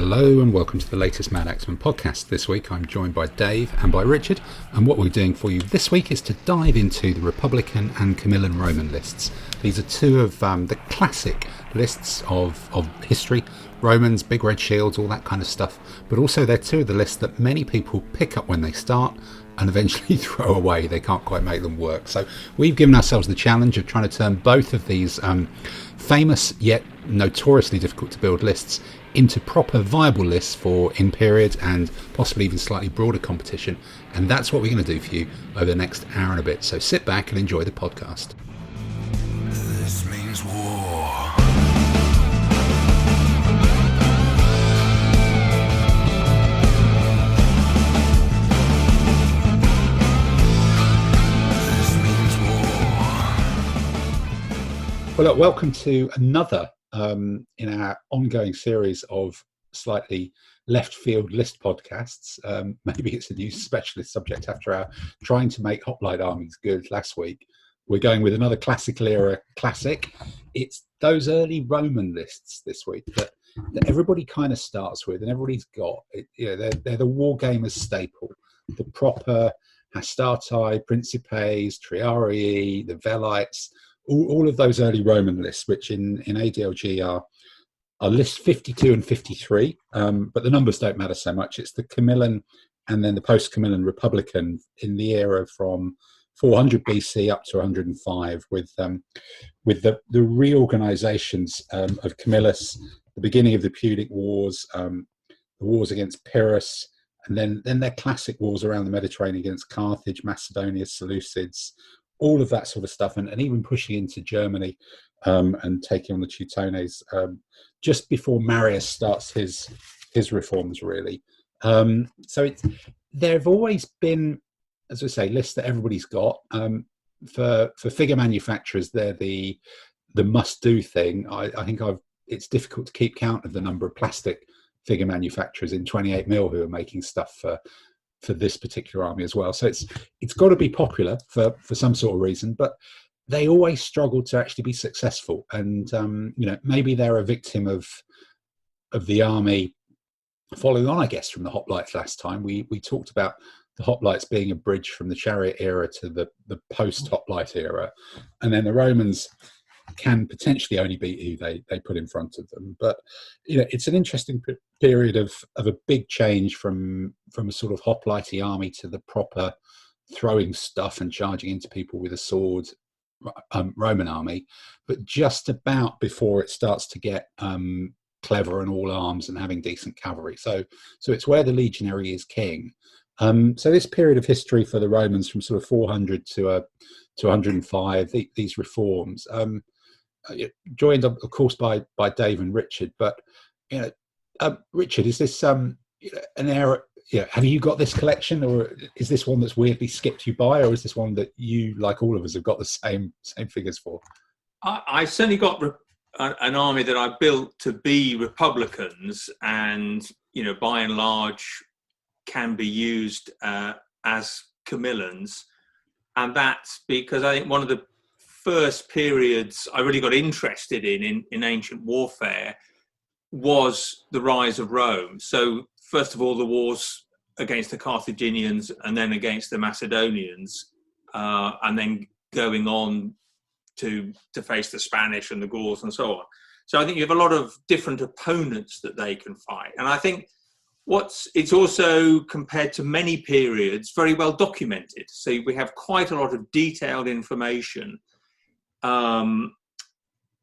Hello and welcome to the latest Madaxeman podcast. This week I'm joined by Dave and by Richard, and what we're doing for you this week is to dive into the Republican and Camillan Roman lists. These are two of the classic lists of history, Romans, big red shields, all that kind of stuff, but also they're two of the lists that many people pick up when they start and eventually throw away. They can't quite make them work. So we've given ourselves the challenge of trying to turn both of these famous yet notoriously difficult to build lists into proper viable lists for in period and possibly even slightly broader competition. And that's what we're going to do for you over the next hour and a bit. So sit back and enjoy the podcast. This means war. Well, look, welcome to another in our ongoing series of slightly left field list podcasts. Maybe it's a new specialist subject after our trying to make hoplite armies good last week. We're going with another classical era classic. It's those early Roman lists this week that everybody kind of starts with and everybody's got. They're the war gamers staple. The proper Hastati, Principes, Triarii, the Velites, all of those early Roman lists, which in ADLG are lists 52 and 53, but the numbers don't matter so much. It's the Camillan and then the post-Camillan Republican in the era from 400 BC up to 105, with the reorganizations of Camillus, the beginning of the Punic Wars, the wars against Pyrrhus, and then their classic wars around the Mediterranean against Carthage, Macedonia, Seleucids, all of that sort of stuff, and even pushing into Germany and taking on the Teutones just before Marius starts his reforms, really. So there have always been, as I say, lists that everybody's got. For figure manufacturers, they're the must-do thing. I think it's difficult to keep count of the number of plastic figure manufacturers in 28mm who are making stuff for this particular army as well. So it's got to be popular for some sort of reason, but they always struggle to actually be successful. And maybe they're a victim of the army following on, I guess, from the hoplites last time. We talked about the hoplites being a bridge from the chariot era to the post-hoplite era, and then the Romans can potentially only beat who they put in front of them. But it's an interesting period of a big change from a sort of hoplitey army to the proper throwing stuff and charging into people with a sword Roman army, but just about before it starts to get clever and all arms and having decent cavalry. So it's where the legionary is king. So this period of history for the Romans from sort of 400 to 105, these reforms, joined of course by Dave and Richard. But Richard, is this an era? Have you got this collection, or is this one that's weirdly skipped you by, or is this one that you, like all of us, have got the same figures for? I certainly got an army that I built to be Republicans, and by and large can be used as Camillans, and that's because I think one of the first periods I really got interested in ancient warfare was the rise of Rome. So first of all, the wars against the Carthaginians and then against the Macedonians, and then going on to face the Spanish and the Gauls and so on. So I think you have a lot of different opponents that they can fight. And I think it's also, compared to many periods, very well documented. So we have quite a lot of detailed information,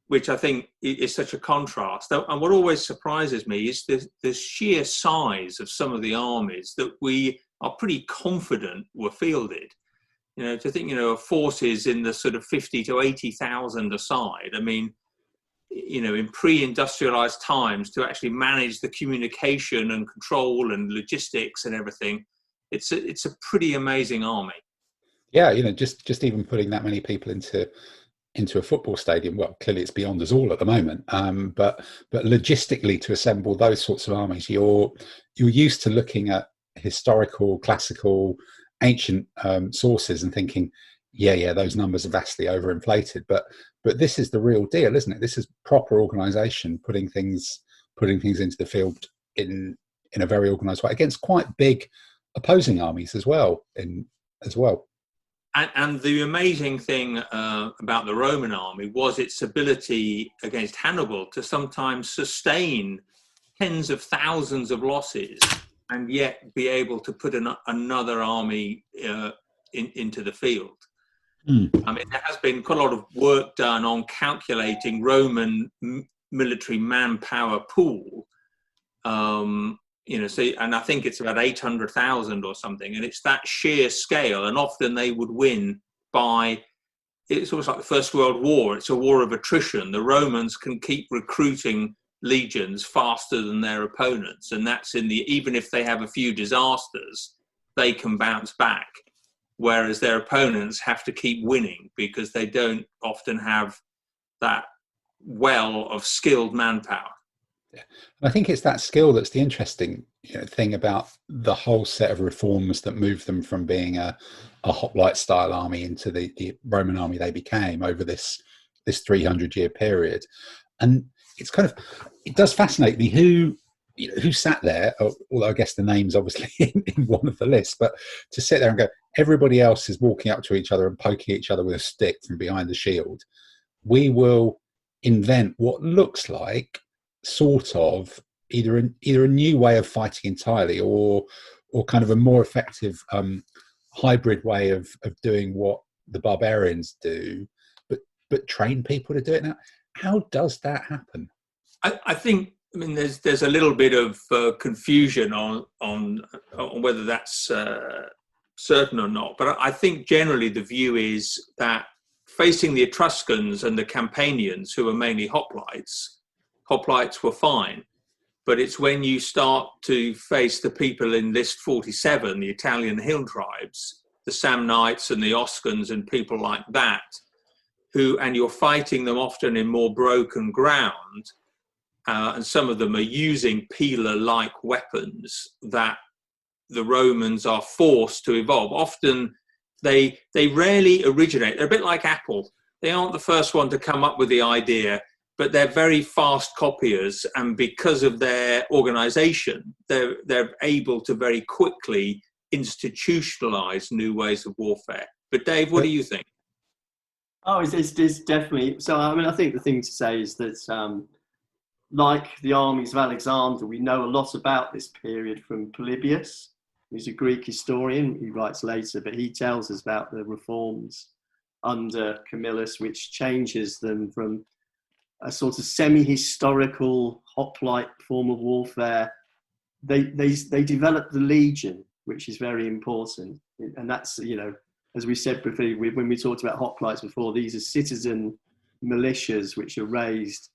which I think is such a contrast. And what always surprises me is the sheer size of some of the armies that we are pretty confident were fielded. To think, of forces in the sort of 50 to 80,000 aside. I mean, in pre-industrialized times, to actually manage the communication and control and logistics and everything, it's a pretty amazing army. Yeah, just even putting that many people into a football stadium, well, clearly it's beyond us all at the moment. But logistically, to assemble those sorts of armies, you're used to looking at historical, classical, ancient sources and thinking, yeah, those numbers are vastly overinflated. But this is the real deal, isn't it? This is proper organisation putting things into the field in a very organised way against quite big opposing armies as well. And the amazing thing about the Roman army was its ability against Hannibal to sometimes sustain tens of thousands of losses and yet be able to put another army into the field. I mean, there has been quite a lot of work done on calculating Roman military manpower pool. And I think it's about 800,000 or something, and it's that sheer scale. And often they would win by, it's almost like the First World War. It's a war of attrition. The Romans can keep recruiting legions faster than their opponents, and that's even if they have a few disasters, they can bounce back. Whereas their opponents have to keep winning because they don't often have that well of skilled manpower. Yeah. I think it's that skill that's the interesting thing about the whole set of reforms that moved them from being a hoplite style army into the Roman army they became over this 300-year period. And it's it does fascinate me who sat there, although I guess the name's obviously in one of the lists, but to sit there and go, everybody else is walking up to each other and poking each other with a stick from behind the shield. We will invent what looks like sort of either a new way of fighting entirely or kind of a more effective hybrid way of doing what the barbarians do, but train people to do it now. How does that happen? I think, there's a little bit of confusion on whether that's certain or not, but I think generally the view is that facing the Etruscans and the Campanians, who are mainly hoplites were fine. But it's when you start to face the people in List 47, the Italian hill tribes, the Samnites and the Oscans and people like that, and you're fighting them often in more broken ground, and some of them are using peeler-like weapons that the Romans are forced to evolve. Often they rarely originate. They're a bit like Apple. They aren't the first one to come up with the idea, but they're very fast copiers, and because of their organization, they're able to very quickly institutionalize new ways of warfare. But Dave, what do you think? Oh, it's definitely. So, I think the thing to say is that, like the armies of Alexander, we know a lot about this period from Polybius, who's a Greek historian. He writes later, but he tells us about the reforms under Camillus, which changes them from a sort of semi-historical hoplite form of warfare. They developed the legion, which is very important, and that's as we said before, when we talked about hoplites before, these are citizen militias which are raised,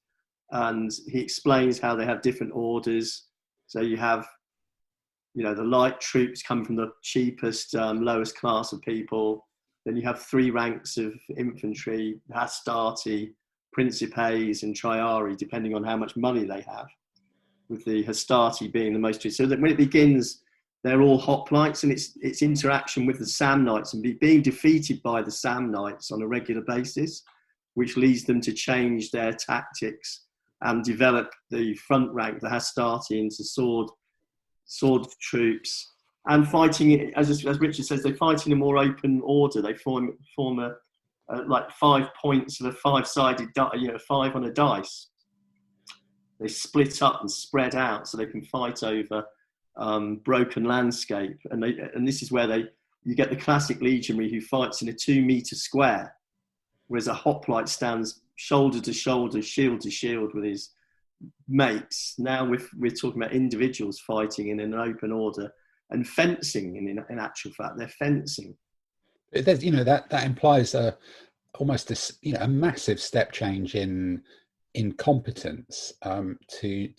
and he explains how they have different orders. So you have the light troops come from the cheapest, lowest class of people. Then you have 3 ranks of infantry, hastati, principes and triarii, depending on how much money they have, with the hastati being the most. So that when it begins, they're all hoplites, and it's interaction with the Samnites and being defeated by the Samnites on a regular basis, which leads them to change their tactics and develop the front rank, the hastati, into sword troops, and fighting, as Richard says, they fight in a more open order. They form a like 5 points of a 5-sided, 5 on a dice. They split up and spread out so they can fight over broken landscape, and this is where you get the classic legionary who fights in a 2-meter square, whereas a hoplite stands shoulder to shoulder, shield to shield with his mates. Now we're talking about individuals fighting in an open order and fencing, and in actual fact they're fencing. There's, that implies almost this, a massive step change in competence, to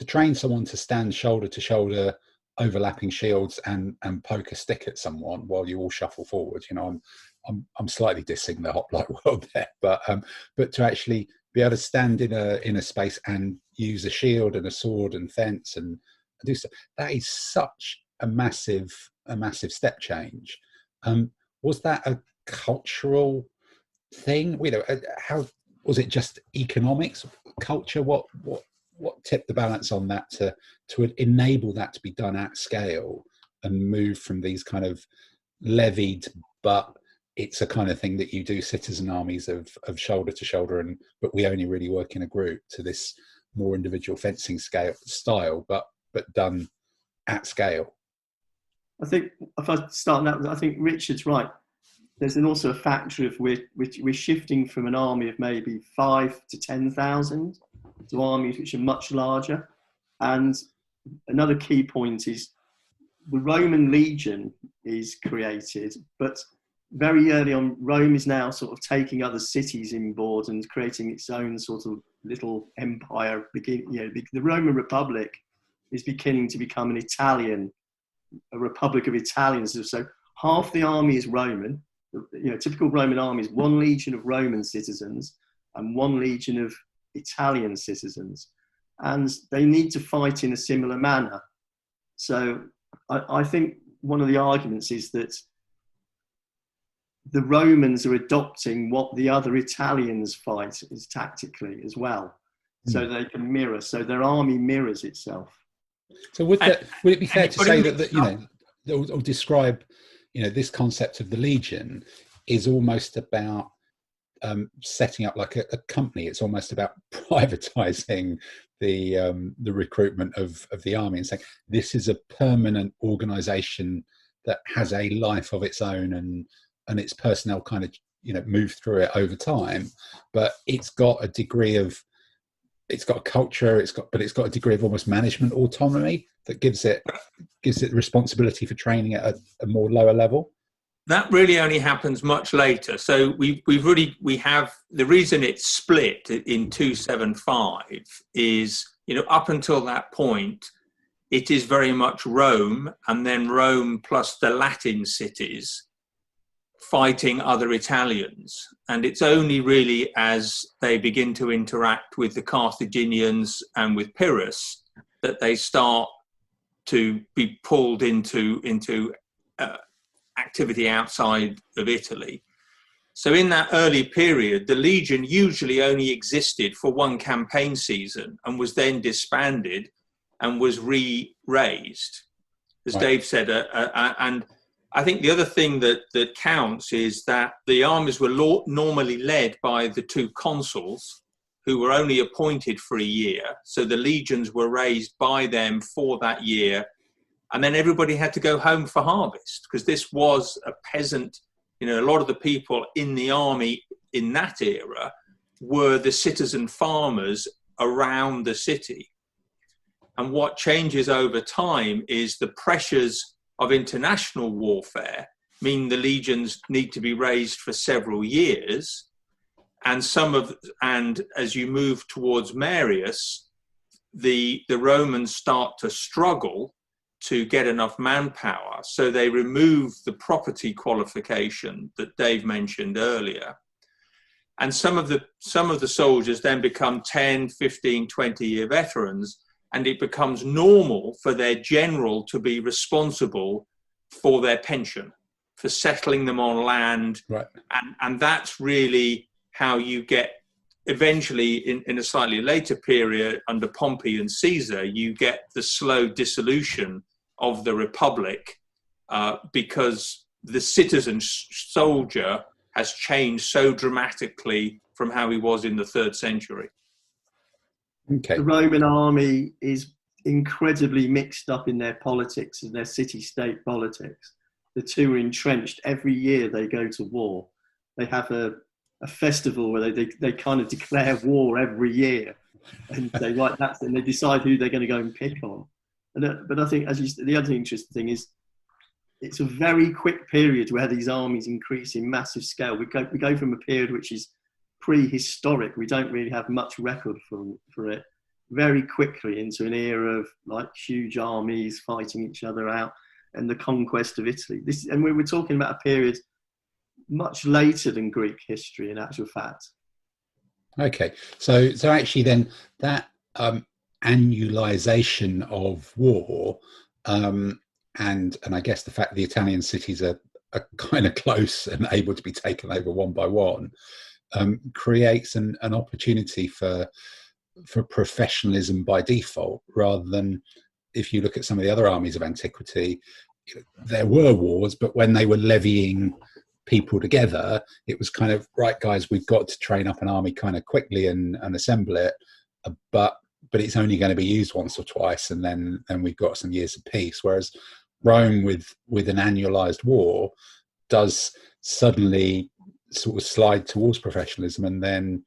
train someone to stand shoulder to shoulder, overlapping shields, and poke a stick at someone while you all shuffle forward. I'm slightly dissing the hoplite world there, but to actually be able to stand in a space and use a shield and a sword and fence and do so, that is such a massive step change. Was that a cultural thing? How was it? Just economics, culture? What tipped the balance on that to enable that to be done at scale and move from these kind of levied, but it's a kind of thing that you do citizen armies of shoulder to shoulder, but we only really work in a group, to this more individual fencing style, but done at scale? I think if I start that, I think Richard's right. There's also a factor of we're shifting from an army of maybe 5 to 10,000 to armies which are much larger. And another key point is the Roman legion is created, but very early on, Rome is now sort of taking other cities in board and creating its own sort of little empire. The Roman Republic is beginning to become a republic of Italians. So half the army is Roman. Typical Roman army is 1 legion of Roman citizens and 1 legion of Italian citizens, and they need to fight in a similar manner. So I think one of the arguments is that the Romans are adopting what the other Italians fight is tactically as well, so they can mirror. So their army mirrors itself. So would it be fair to say that or describe, this concept of the legion is almost about setting up like a company? It's almost about privatizing the recruitment of the army and saying this is a permanent organization that has a life of its own, and its personnel kind of move through it over time, but it's got a degree of, it's got a culture, it's got a degree of almost management autonomy that gives it responsibility for training at a more lower level. That really only happens much later. So we have the reason it's split in 275 is, up until that point, it is very much Rome, and then Rome plus the Latin cities fighting other Italians. And it's only really as they begin to interact with the Carthaginians and with Pyrrhus that they start to be pulled into activity outside of Italy. So in that early period, the legion usually only existed for 1 campaign season and was then disbanded and was re-raised, as Right. Dave said. And I think the other thing that counts is that the armies were normally led by the 2 consuls, who were only appointed for a year. So the legions were raised by them for that year. And then everybody had to go home for harvest, because this was a peasant. A lot of the people in the army in that era were the citizen farmers around the city. And what changes over time is the pressures of international warfare mean the legions need to be raised for several years. And as you move towards Marius, the Romans start to struggle to get enough manpower. So they remove the property qualification that Dave mentioned earlier. And some of the soldiers then become 10, 15, 20-year veterans, and it becomes normal for their general to be responsible for their pension, for settling them on land. Right. And that's really how you get, eventually in a slightly later period under Pompey and Caesar, you get the slow dissolution of the Republic because the citizen soldier has changed so dramatically from how he was in the 3rd century. Okay. The Roman army is incredibly mixed up in their politics and their city-state politics. The 2 are entrenched. Every year they go to war. They have a festival where they kind of declare war every year, and they write that, and they decide who they're going to go and pick on. But I think, the other interesting thing is, it's a very quick period where these armies increase in massive scale. We go from a period which is prehistoric. We don't really have much record for it, very quickly into an era of like huge armies fighting each other out and the conquest of Italy. And we were talking about a period much later than Greek history, in actual fact. Okay, so actually then that annualization of war, and I guess the fact the Italian cities are kind of close and able to be taken over one by one, creates an opportunity for for professionalism by default, rather than if you look at some of the other armies of antiquity, there were wars, but when they were levying people together, it was kind of, right, guys, we've got to train up an army kind of quickly and assemble it, but it's only going to be used once or twice, and then we've got some years of peace. Whereas Rome, with an annualized war, does suddenly sort of slide towards professionalism, and then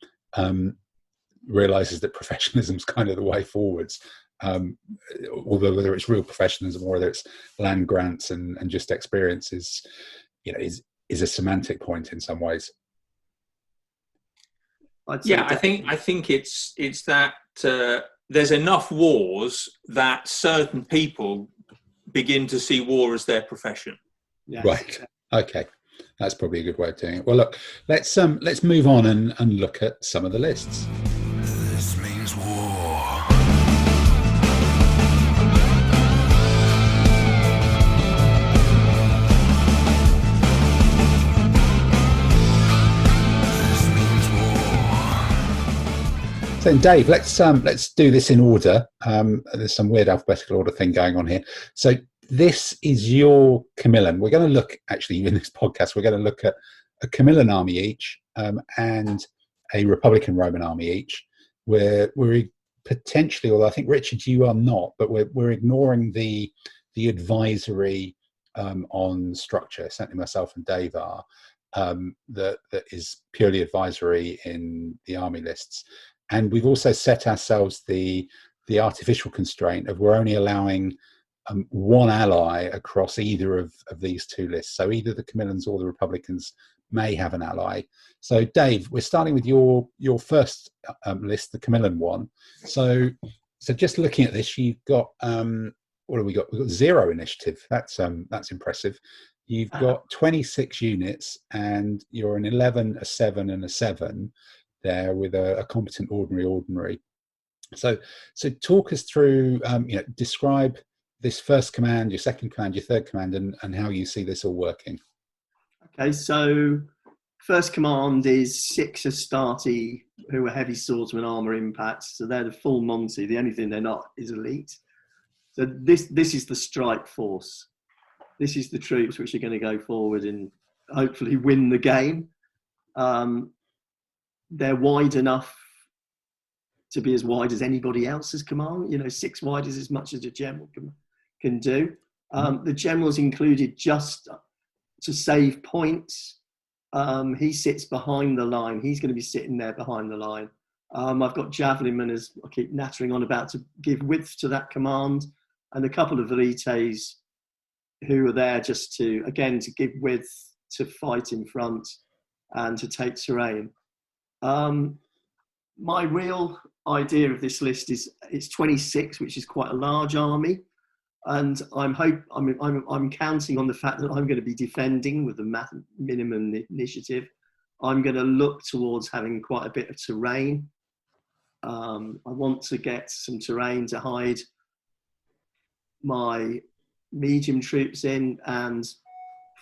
realizes that professionalism is kind of the way forwards. Although whether it's real professionalism or whether it's land grants and just experience is a semantic point in some ways. I think it's that there's enough wars that certain people begin to see war as their profession. Yes. Right. Okay. That's probably a good way of doing it. Well, look, let's move on and look at some of the lists. This means war. This means war. So, Dave, let's do this in order. There's some weird alphabetical order thing going on here. So, this is your Camillan. We're going to look, actually, in this podcast, we're going to look at a Camillan army each and a Republican Roman army each. We're potentially, although I think, Richard, you are not, but we're ignoring the advisory on structure. Certainly myself and Dave are. That is purely advisory in the army lists. And we've also set ourselves the artificial constraint of we're only allowing one ally across either of these two lists. So either the Camillans or the Republicans may have an ally. So Dave, we're starting with your first list, the Camillan one. So just looking at this, you've got what have we got? We've got 0 initiative. That's impressive. You've got 26 units, and you're an 11, a 7, and a 7 there with a competent ordinary. So talk us through, describe this first command, your second command, your third command, and how you see this all working. Okay, so first command is 6 Astarte, who are heavy swordsmen, armor impacts. So they're the full Monty. The only thing they're not is elite. So this is the strike force. This is the troops which are going to go forward and hopefully win the game. They're wide enough to be as wide as anybody else's command. 6 wide is as much as a general can do. The general's included just to save points. He sits behind the line. He's going to be sitting there behind the line. I've got javelinmen, as I keep nattering on about, to give width to that command, and a couple of velites who are there just to give width to fight in front and to take terrain. My real idea of this list is it's 26, which is quite a large army, and I'm counting on the fact that I'm going to be defending with the minimum initiative. I'm going to look towards having quite a bit of terrain. I want to get some terrain to hide my medium troops in and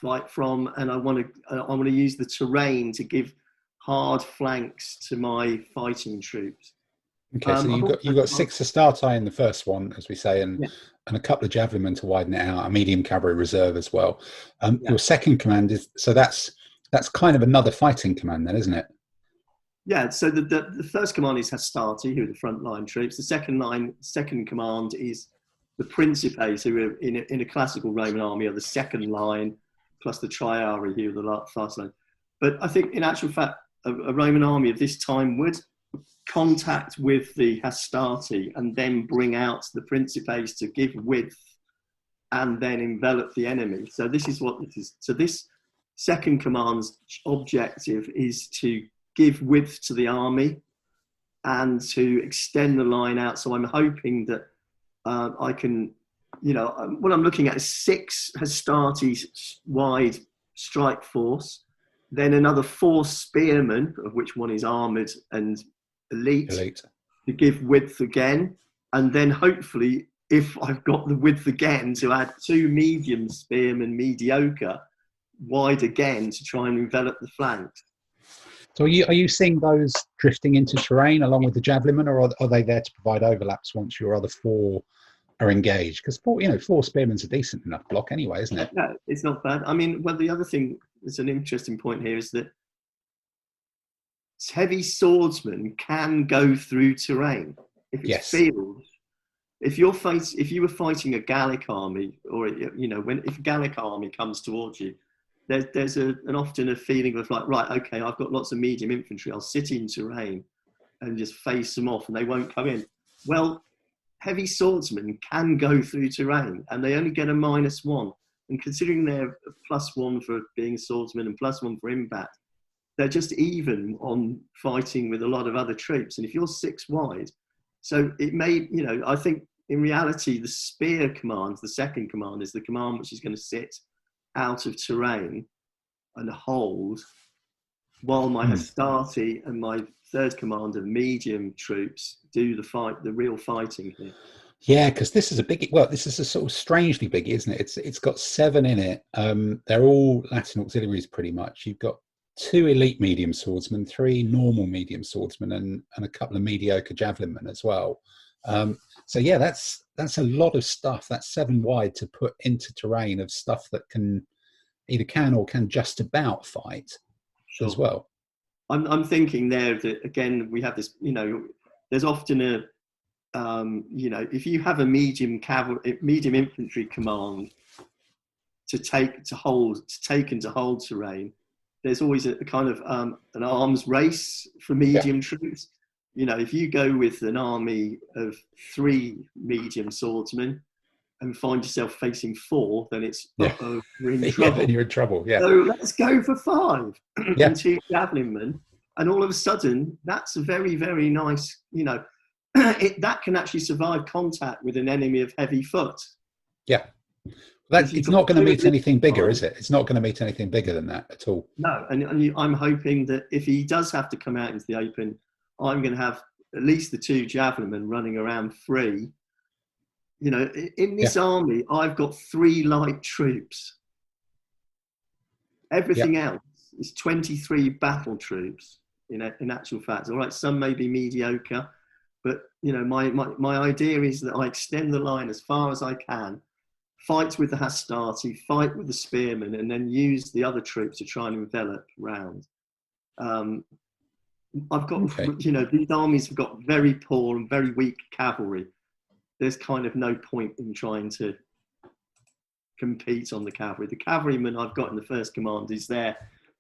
fight from, and I want to use the terrain to give hard flanks to my fighting troops. Okay, so you've got 6 Astarte in the first one, as we say, and a couple of javelinmen to widen it out, a medium cavalry reserve as well. Your second command is, so that's kind of another fighting command then, isn't it? Yeah, so the first command is Astarte, who are the frontline troops. The second command is the Principes, who are in a classical Roman army, are the second line, plus the Triarii, who are the first line. But I think, in actual fact, a Roman army of this time would contact with the Astarte and then bring out the Principes to give width and then envelop the enemy. So this is what this is. So this second command's objective is to give width to the army and to extend the line out. So I'm hoping that I can, what I'm looking at is 6 Astarte wide strike force, then another 4 spearmen, of which one is armoured and elite, to give width again. And then hopefully, if I've got the width again, to add 2 medium spearmen, mediocre, wide again, to try and envelop the flanks. So are you seeing those drifting into terrain along with the javelinmen, or are they there to provide overlaps once your other four are engaged? Because four spearmen's a decent enough block anyway, isn't it? No, it's not bad. I mean, well, the other thing that's an interesting point here is that heavy swordsmen can go through terrain if it's field. If you were fighting a Gallic army, or if a Gallic army comes towards you, there's often a feeling of like, right, okay, I've got lots of medium infantry, I'll sit in terrain and just face them off and they won't come in. Well, heavy swordsmen can go through terrain and they only get a -1. And considering they're +1 for being a swordsman and +1 for impact, they're just even on fighting with a lot of other troops. And if you're 6 wide, so it may, I think in reality, the spear command, the second command, is the command which is going to sit out of terrain and hold, while my hastati and my third command of medium troops do the real fighting here. Yeah, because this is this is a sort of strangely big, isn't it? It's got 7 in it. They're all Latin auxiliaries pretty much. You've got 2 elite medium swordsmen, 3 normal medium swordsmen, and a couple of mediocre javelinmen as well. So yeah, that's a lot of stuff. That's 7 wide to put into terrain of stuff that can just about fight as well. I'm thinking there that again we have this. There's often a if you have a medium infantry command to take and to hold terrain, there's always a kind of an arms race for medium troops. If you go with an army of 3 medium swordsmen and find yourself facing 4, then it's we're in trouble. Then you're in trouble. Yeah. So let's go for 5 and 2 javelinmen, and all of a sudden that's a very, very nice. That can actually survive contact with an enemy of heavy foot. Yeah. It's not going to meet anything bigger, is it? It's not going to meet anything bigger than that at all. No, and I'm hoping that if he does have to come out into the open, I'm going to have at least the 2 javelinmen running around free. In this army, I've got 3 light troops. Everything else is 23 battle troops. In actual fact, all right, some may be mediocre, but my idea is that I extend the line as far as I can, fight with the hastati, fight with the spearmen, and then use the other troops to try and envelop round. I've got, these armies have got very poor and very weak cavalry. There's kind of no point in trying to compete on the cavalry. The cavalryman I've got in the first command is there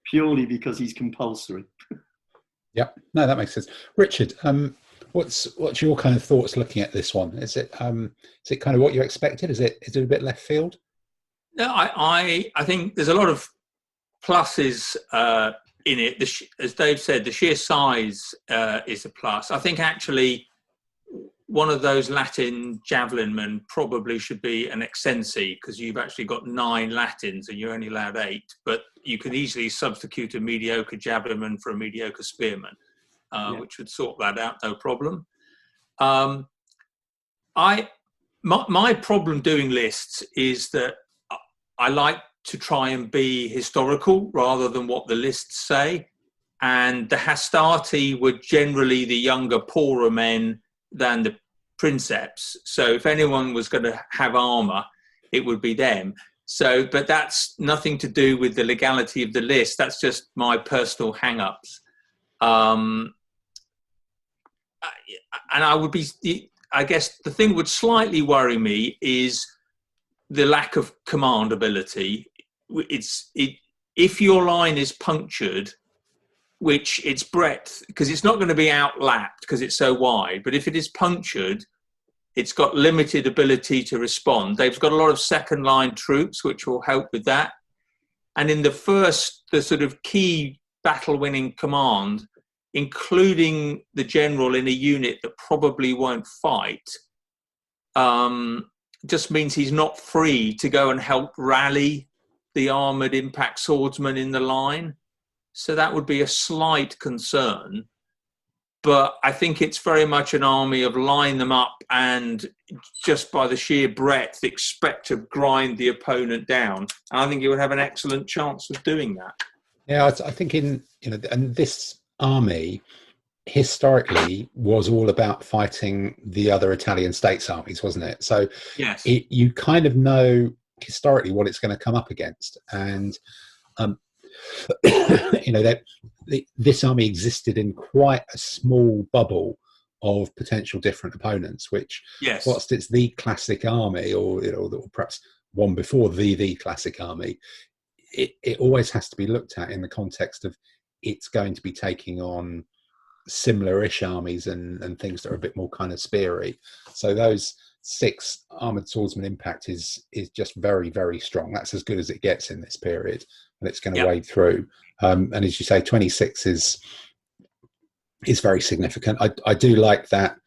purely because he's compulsory. Yeah, no, that makes sense. Richard, what's your kind of thoughts looking at this one? Is it kind of what you expected? Is it a bit left field? No, I think there's a lot of pluses in it. As Dave said, the sheer size is a plus. I think actually one of those Latin javelinmen probably should be an excensi, because you've actually got 9 Latins and you're only allowed 8, but you could easily substitute a mediocre javelinman for a mediocre spearman, which would sort that out, no problem. My problem doing lists is that I like to try and be historical rather than what the lists say. And the hastati were generally the younger, poorer men than the princeps. So if anyone was going to have armour, it would be them. So, but that's nothing to do with the legality of the list. That's just my personal hang-ups. And I guess the thing that would slightly worry me is the lack of command ability. If your line is punctured, which its breadth, because it's not going to be outlapped because it's so wide, but if it is punctured, it's got limited ability to respond. They've got a lot of second line troops, which will help with that. And in the sort of key battle winning command, including the general in a unit that probably won't fight, just means he's not free to go and help rally the armoured impact swordsman in the line. So that would be a slight concern. But I think it's very much an army of line them up and just by the sheer breadth expect to grind the opponent down. And I think you would have an excellent chance of doing that. Yeah, I think and this army historically was all about fighting the other Italian states' armies, wasn't it? So Yes. you kind of know historically what it's going to come up against, and that this army existed in quite a small bubble of potential different opponents, which, yes, whilst it's the classic army, or perhaps one before the classic army, it always has to be looked at in the context of it's going to be taking on similar-ish armies and things that are a bit more kind of speary. So those 6 armored swordsman impact is just very, very strong. That's as good as it gets in this period, and it's going to wade through. And as you say, 26 is very significant. I do like that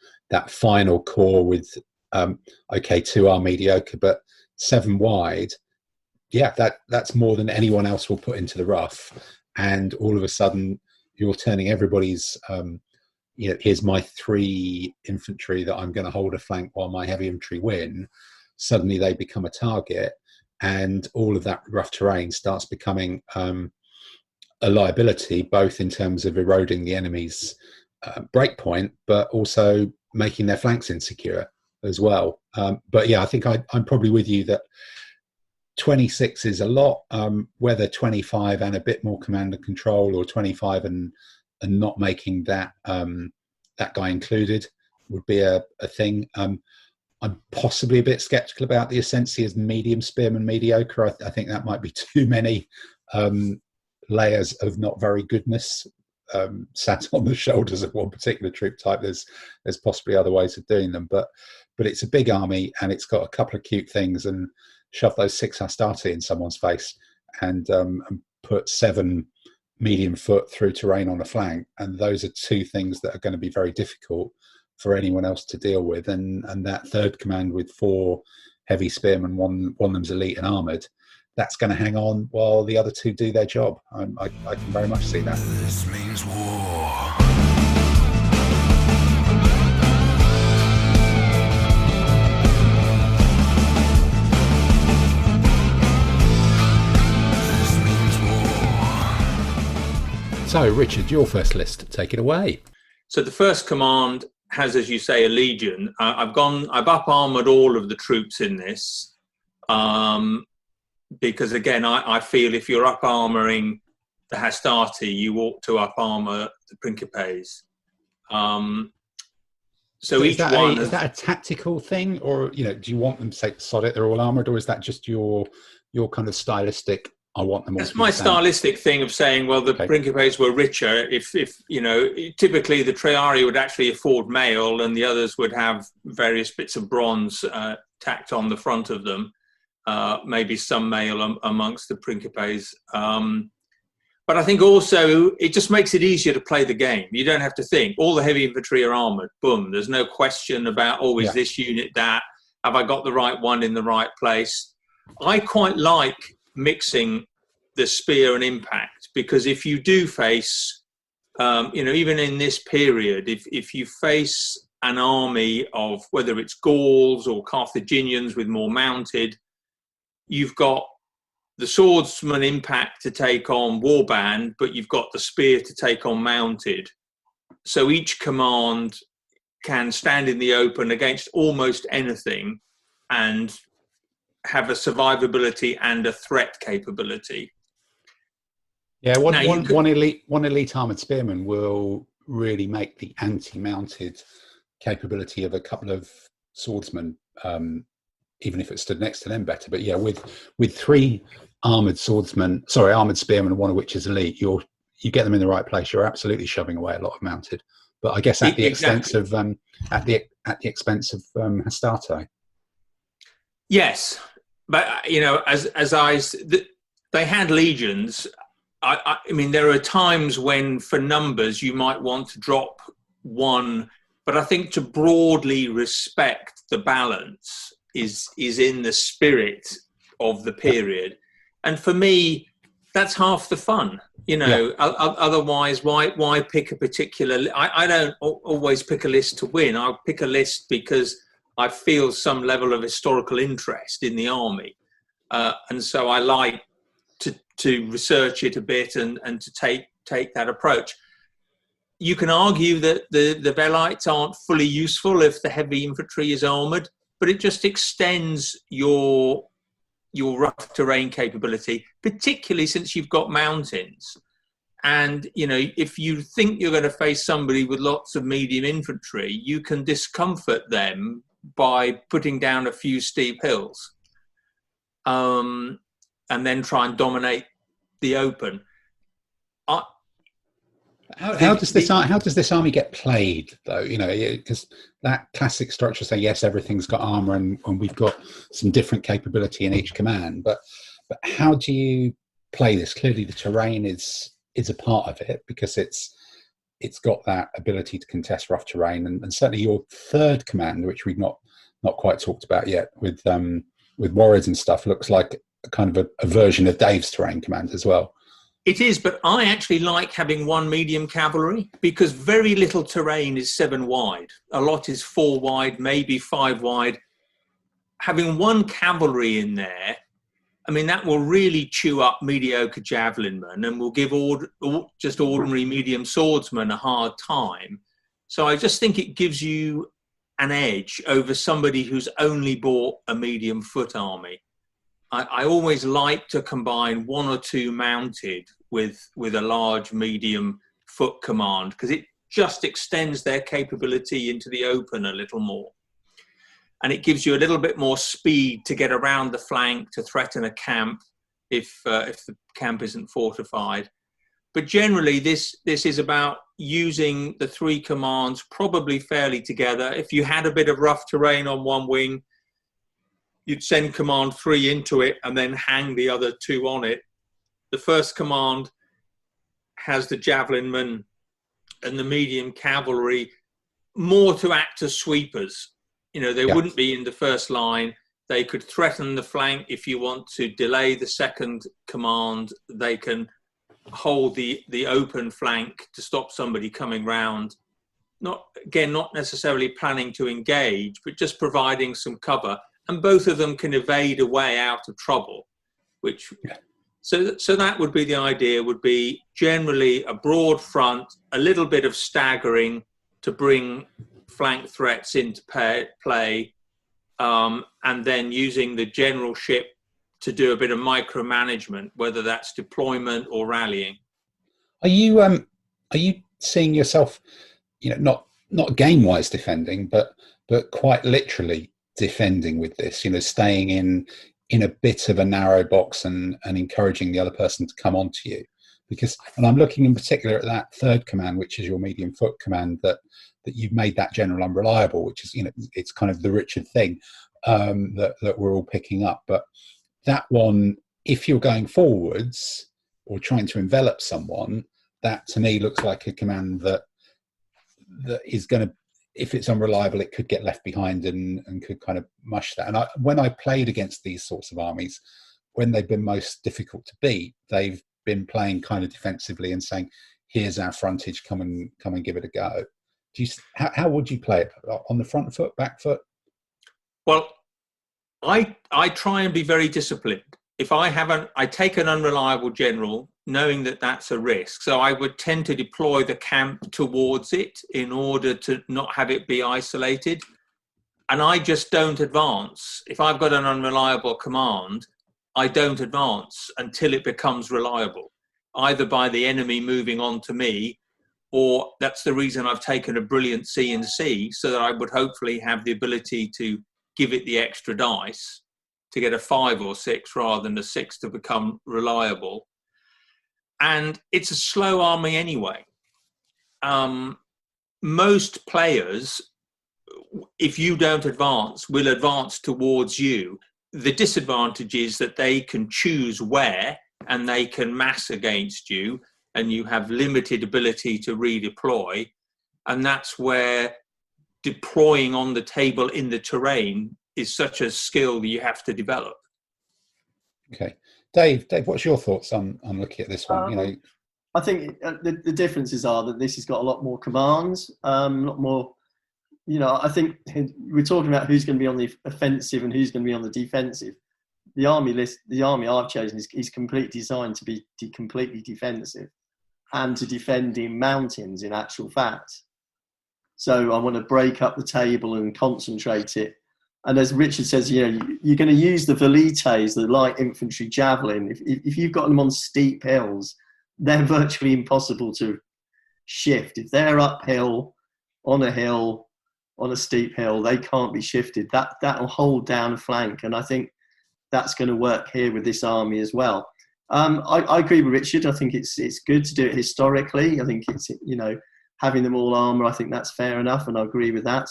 final core with 2 are mediocre, but 7 wide. Yeah, that's more than anyone else will put into the rough, and all of a sudden you're turning everybody's here's my 3 infantry that I'm going to hold a flank while my heavy infantry win. Suddenly they become a target, and all of that rough terrain starts becoming a liability, both in terms of eroding the enemy's breakpoint, but also making their flanks insecure as well. But yeah, I think I'm probably with you that 26 is a lot. Whether 25 and a bit more command and control, or 25 and not making that guy included would be a thing. I'm possibly a bit skeptical about the Essenzia's medium spearman mediocre. I think that might be too many layers of not very goodness sat on the shoulders of one particular troop type. There's possibly other ways of doing them, but it's a big army, and it's got a couple of cute things, and shove those 6 Hastati in someone's face and put 7 medium foot through terrain on a flank, and those are 2 things that are going to be very difficult for anyone else to deal with. And that third command with 4 heavy spearmen, one of them's elite and armoured, that's going to hang on while the other 2 do their job. I can very much see that. This means war. So, Richard, your first list. Take it away. So the first command has, as you say, a legion. I've up armoured all of the troops in this, because again, I feel if you're up armouring the Hastati, you ought to up armour the Principes. So is that a tactical thing, or do you want them to say sod it, they're all armoured, or is that just your kind of stylistic? I want them all. That's my stylistic thing of saying, well, the Principes were richer. If typically the Triarii would actually afford mail, and the others would have various bits of bronze tacked on the front of them. Maybe some mail amongst the Principes. But I think also it just makes it easier to play the game. You don't have to think. All the heavy infantry are armoured. Boom. There's no question about, is this unit that? Have I got the right one in the right place? I quite like mixing the spear and impact, because if you do face, even in this period, if you face an army of whether it's Gauls or Carthaginians with more mounted, you've got the swordsman impact to take on warband, but you've got the spear to take on mounted. So each command can stand in the open against almost anything and have a survivability and a threat capability. Yeah, one elite armoured spearman will really make the anti-mounted capability of a couple of swordsmen, even if it stood next to them, better. But yeah, with 3 armoured spearmen, one of which is elite, you get them in the right place, you're absolutely shoving away a lot of mounted. But I guess at the expense of Hastati. Yes, but they had legions. I mean, there are times when, for numbers, you might want to drop 1, but I think to broadly respect the balance is in the spirit of the period, and for me, that's half the fun. Otherwise, why pick a particular? I don't always pick a list to win. I'll pick a list because I feel some level of historical interest in the army, and so I like to research it a bit and to take that approach. you can argue that the Bellites aren't fully useful if the heavy infantry is armoured, but it just extends your rough terrain capability, particularly since you've got mountains. And, you know, if you think you're going to face somebody with lots of medium infantry, you can discomfort them by putting down a few steep hills, and then try and dominate the open. How does this army get played, though? You know, because that classic structure say, yes, everything's got armor and we've got some different capability in each command, but how do you play this? Clearly the terrain is a part of it, because it's got that ability to contest rough terrain, and certainly your third command, which we've not quite talked about yet, with warriors and stuff, looks like a kind of a version of Dave's terrain command as well. It is, but I actually like having one medium cavalry, because very little terrain is 7 wide. A lot is 4 wide, maybe 5 wide. Having one cavalry in there, I mean, that will really chew up mediocre javelinmen and will give just ordinary medium swordsmen a hard time. So I just think it gives you an edge over somebody who's only bought a medium foot army. I always like to combine 1 or 2 mounted with a large medium foot command, because it just extends their capability into the open a little more. And it gives you a little bit more speed to get around the flank to threaten a camp if the camp isn't fortified. But generally, this is about using the 3 commands probably fairly together. If you had a bit of rough terrain on one wing, you'd send command 3 into it and then hang the other 2 on it. The first command has the javelinmen and the medium cavalry more to act as sweepers. You know, they wouldn't be in the first line. They could threaten the flank if you want to delay the second command. They can hold the open flank to stop somebody coming round. Not necessarily planning to engage, but just providing some cover. And both of them can evade a way out of trouble, so that would be the idea, would be generally a broad front, a little bit of staggering to bring flank threats into play, and then using the generalship to do a bit of micromanagement, whether that's deployment or rallying. Are you seeing yourself, you know, not game-wise defending, but quite literally defending with this, you know, staying in a bit of a narrow box and encouraging the other person to come onto you? Because, and I'm looking in particular at that third command, which is your medium foot command, that you've made that general unreliable, which is, you know, it's kind of the Richard thing that we're all picking up. But that one, if you're going forwards or trying to envelop someone, that to me looks like a command that is going to, if it's unreliable, it could get left behind and could kind of mush that. And when I played against these sorts of armies, when they've been most difficult to beat, they've been playing kind of defensively and saying, here's our frontage, come and give it a go. How would you play it? On the front foot, back foot? Well, I try and be very disciplined. If I take an unreliable general, knowing that that's a risk. So I would tend to deploy the camp towards it in order to not have it be isolated. And I just don't advance. If I've got an unreliable command, I don't advance until it becomes reliable, either by the enemy moving on to me, or that's the reason I've taken a brilliant C&C, so that I would hopefully have the ability to give it the extra dice to get a 5 or 6 rather than a 6 to become reliable. And it's a slow army anyway. Most players, if you don't advance, will advance towards you. The disadvantage is that they can choose where, and they can mass against you, and you have limited ability to redeploy. And that's where deploying on the table in the terrain is such a skill that you have to develop. Okay. Dave, what's your thoughts on looking at this one? You know, I think the differences are that this has got a lot more commands, a lot more, you know, I think we're talking about who's going to be on the offensive and who's going to be on the defensive. The army I've chosen is completely designed to be completely defensive. and to defending mountains in actual fact. So I want to break up the table and concentrate it. And as Richard says, you know, you're going to use the velites, the light infantry javelin. If you've got them on steep hills, they're virtually impossible to shift. If they're uphill, on a hill, on a steep hill, they can't be shifted. That'll hold down a flank. And I think that's going to work here with this army as well. I agree with Richard. I think it's good to do it historically. I think it's, you know, having them all armour, I think that's fair enough, and I agree with that.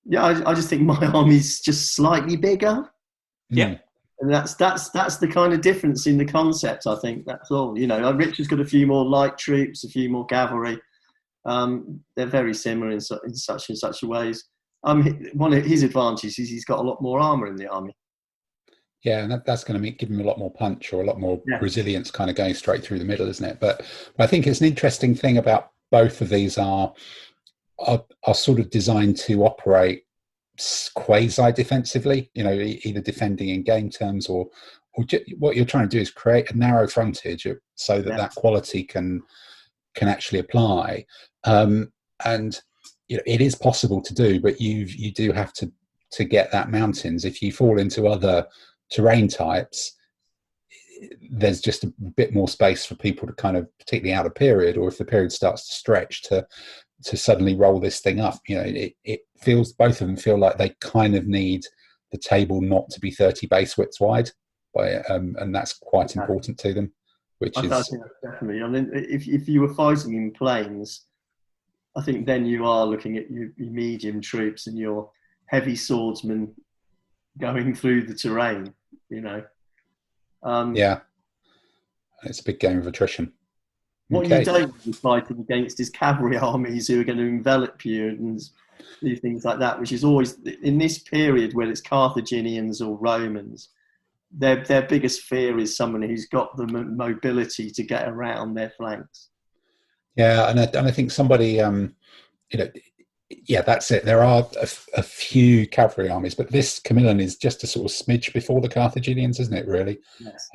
Yeah, I just think my army's just slightly bigger. Yeah. And that's the kind of difference in the concept, I think. That's all. You know, Richard's got a few more light troops, a few more cavalry. They're very similar in such and such ways. One of his advantages is he's got a lot more armour in the army. Yeah, and that's going to give him a lot more punch or a lot more resilience, kind of going straight through the middle, isn't it? But I think it's an interesting thing about both of these are sort of designed to operate quasi-defensively, you know, either defending in game terms or what you're trying to do is create a narrow frontage so that quality can actually apply. And you know, it is possible to do, but you do have to get that mountains. If you fall into other terrain types, there's just a bit more space for people to kind of, particularly out of period, or if the period starts to stretch, to suddenly roll this thing up. You know, it feels, both of them feel like they kind of need the table not to be 30 base widths wide, and that's quite important to them. I think that's definitely. I mean, if you were fighting in plains, I think then you are looking at your medium troops and your heavy swordsmen going through the terrain, you know. Yeah, it's a big game of attrition. What you don't be fighting against is cavalry armies who are going to envelop you and do things like that, which is always, in this period, whether it's Carthaginians or Romans, their biggest fear is someone who's got the mobility to get around their flanks. Yeah, and I think somebody, you know, yeah, that's it. There are a few cavalry armies, but this Camillan is just a sort of smidge before the Carthaginians, isn't it, really? Yes.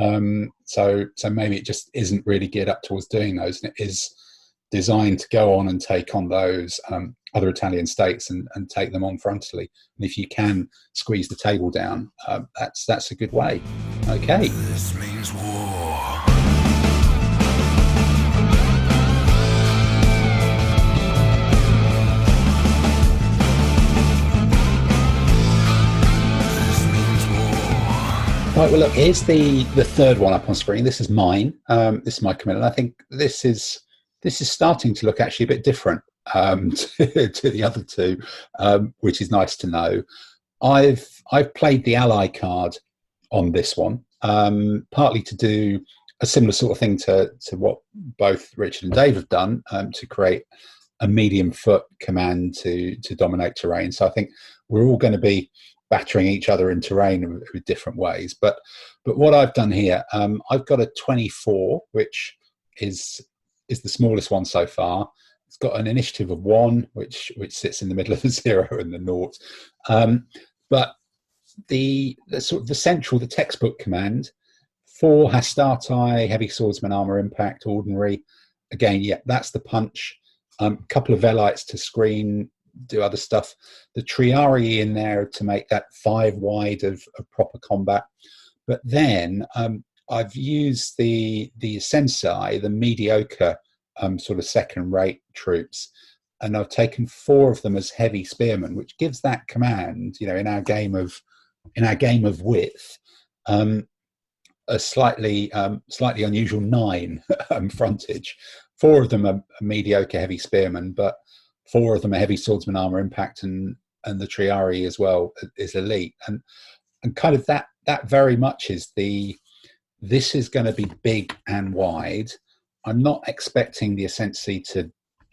So maybe it just isn't really geared up towards doing those, and it is designed to go on and take on those other Italian states and take them on frontally. And if you can squeeze the table down, that's a good way. Okay. This means war. Right, well, look, here's the third one up on screen. This is mine. This is my Camillan. I think this is starting to look actually a bit different to the other two, which is nice to know. I've played the ally card on this one, partly to do a similar sort of thing to what both Richard and Dave have done, to create a medium foot command to dominate terrain. So I think we're all going to be battering each other in terrain with different ways. But what I've done here, I've got a 24, which is the smallest one so far. It's got an initiative of 1, which sits in the middle of the 0 and the 0. But the sort of the central, the textbook command, 4 hastati, heavy swordsman, armor impact, ordinary. Again, yeah, that's the punch. Couple of velites to screen, do other stuff. The triarii in there to make that 5 wide of proper combat. But then I've used the sensei, the mediocre sort of second-rate troops, and I've taken 4 of them as heavy spearmen, which gives that command, you know, in our game of width, a slightly unusual 9 frontage. 4 of them are mediocre heavy spearmen, but 4 of them are heavy swordsman, armor impact, and the triarii as well is elite, and kind of that very much is this is going to be big and wide. I'm not expecting the Ascensi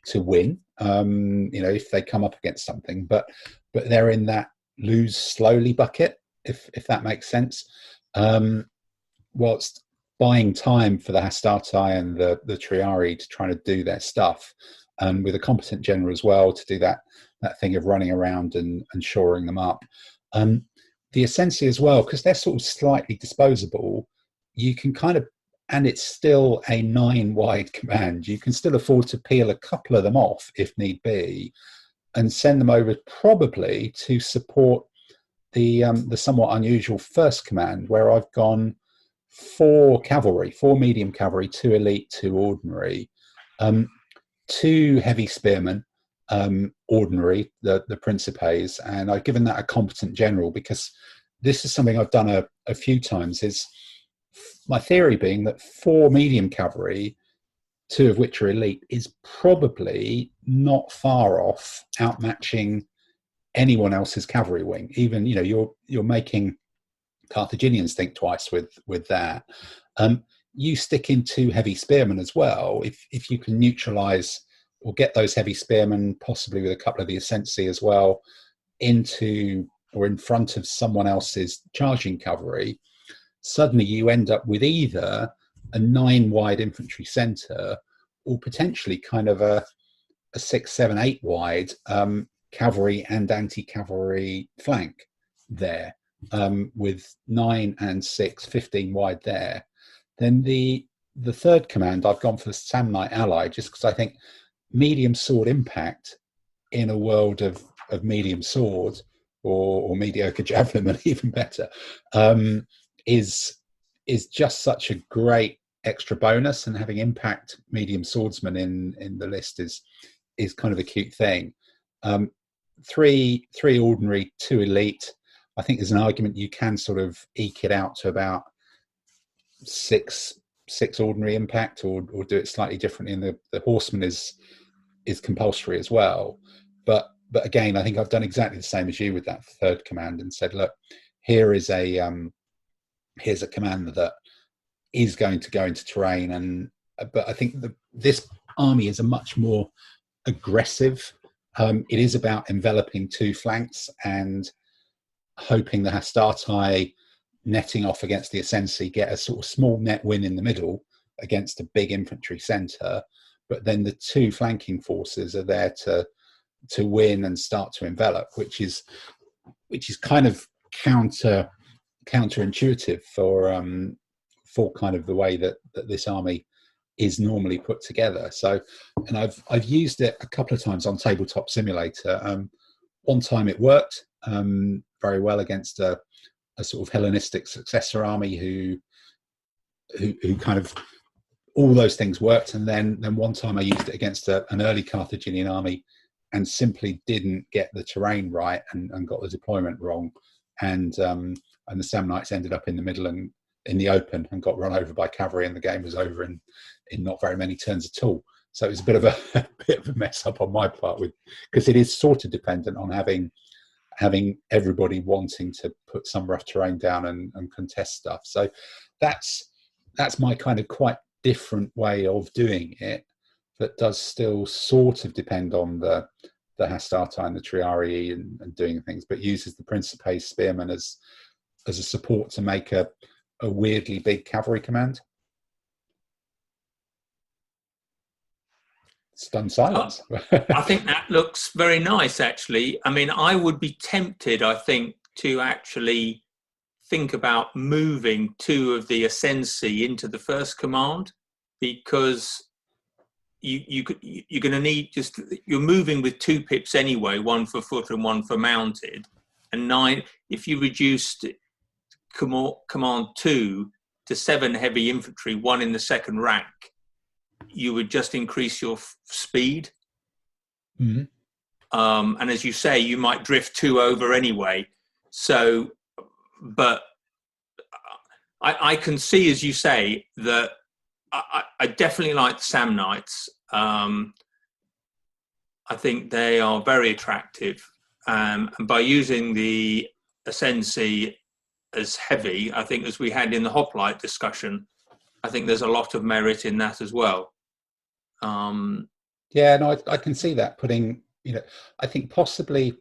to win, you know, if they come up against something, but they're in that lose slowly bucket, if that makes sense. Whilst buying time for the hastati and the triarii to try to do their stuff, and with a competent general as well to do that thing of running around and shoring them up. The Ascensi as well, because they're sort of slightly disposable, you can kind of and it's still a 9-wide command. You can still afford to peel a couple of them off if need be, and send them over probably to support the somewhat unusual first command, where I've gone 4 cavalry, 4 medium cavalry, 2 elite, 2 ordinary, 2 heavy spearmen, ordinary, the Principes, and I've given that a competent general, because this is something I've done a few times, is my theory being that 4 medium cavalry, 2 of which are elite, is probably not far off outmatching anyone else's cavalry wing. Even, you're making Carthaginians think twice with that. You stick in 2 heavy spearmen as well, if you can neutralize or get those heavy spearmen, possibly with a couple of the Ascensi as well, into or in front of someone else's charging cavalry. Suddenly you end up with either a 9-wide infantry centre, or potentially kind of a 6, 7, 8-wide cavalry and anti-cavalry flank there, with 9 and 6, 15 wide there. Then the third command, I've gone for the Samnite ally, just because I think medium sword impact in a world of medium sword, or mediocre javelin, even better, is just such a great extra bonus, and having impact medium swordsman in the list is kind of a cute thing. 3 ordinary, 2 elite. I think there's an argument you can sort of eke it out to about 6 ordinary impact, or do it slightly differently. And the horseman is compulsory as well. But again, I think I've done exactly the same as you with that third command, and said, look, here's a command that is going to go into terrain, but I think this army is a much more aggressive. It is about enveloping 2 flanks and hoping the Hastati, netting off against the Ascensi, get a sort of small net win in the middle against a big infantry centre, but then the 2 flanking forces are there to win and start to envelop, which is kind of counterintuitive for kind of the way that this army is normally put together. So, and I've used it a couple of times on Tabletop Simulator. One time it worked very well against a sort of Hellenistic successor army who kind of all those things worked, and then one time I used it against an early Carthaginian army and simply didn't get the terrain right and got the deployment wrong, and the Samnites ended up in the middle and in the open and got run over by cavalry, and the game was over in not very many turns at all. So it was a bit of a mess up on my part, because it is sort of dependent on having everybody wanting to put some rough terrain down and contest stuff. So that's my kind of quite different way of doing it, that does still sort of depend on the Hastati and the Triarii and doing things, but uses the Principes spearmen as a support to make a weirdly big cavalry command. Stunned silence. I think that looks very nice, actually. I mean, I would be tempted, I think, to actually think about moving 2 of the Ascensi into the first command, because you're going to need you're moving with 2 pips anyway, 1 for foot and 1 for mounted, and 9. If you reduced command 2 to 7 heavy infantry, 1 in the second rank, you would just increase your speed. Mm-hmm. And as you say, you might drift 2 over anyway. So, but I can see, as you say, that I definitely like the Samnites. I think they are very attractive. And by using the Ascensi as heavy, I think, as we had in the hoplite discussion, I think there's a lot of merit in that as well. Yeah, no, I can see that putting, I think possibly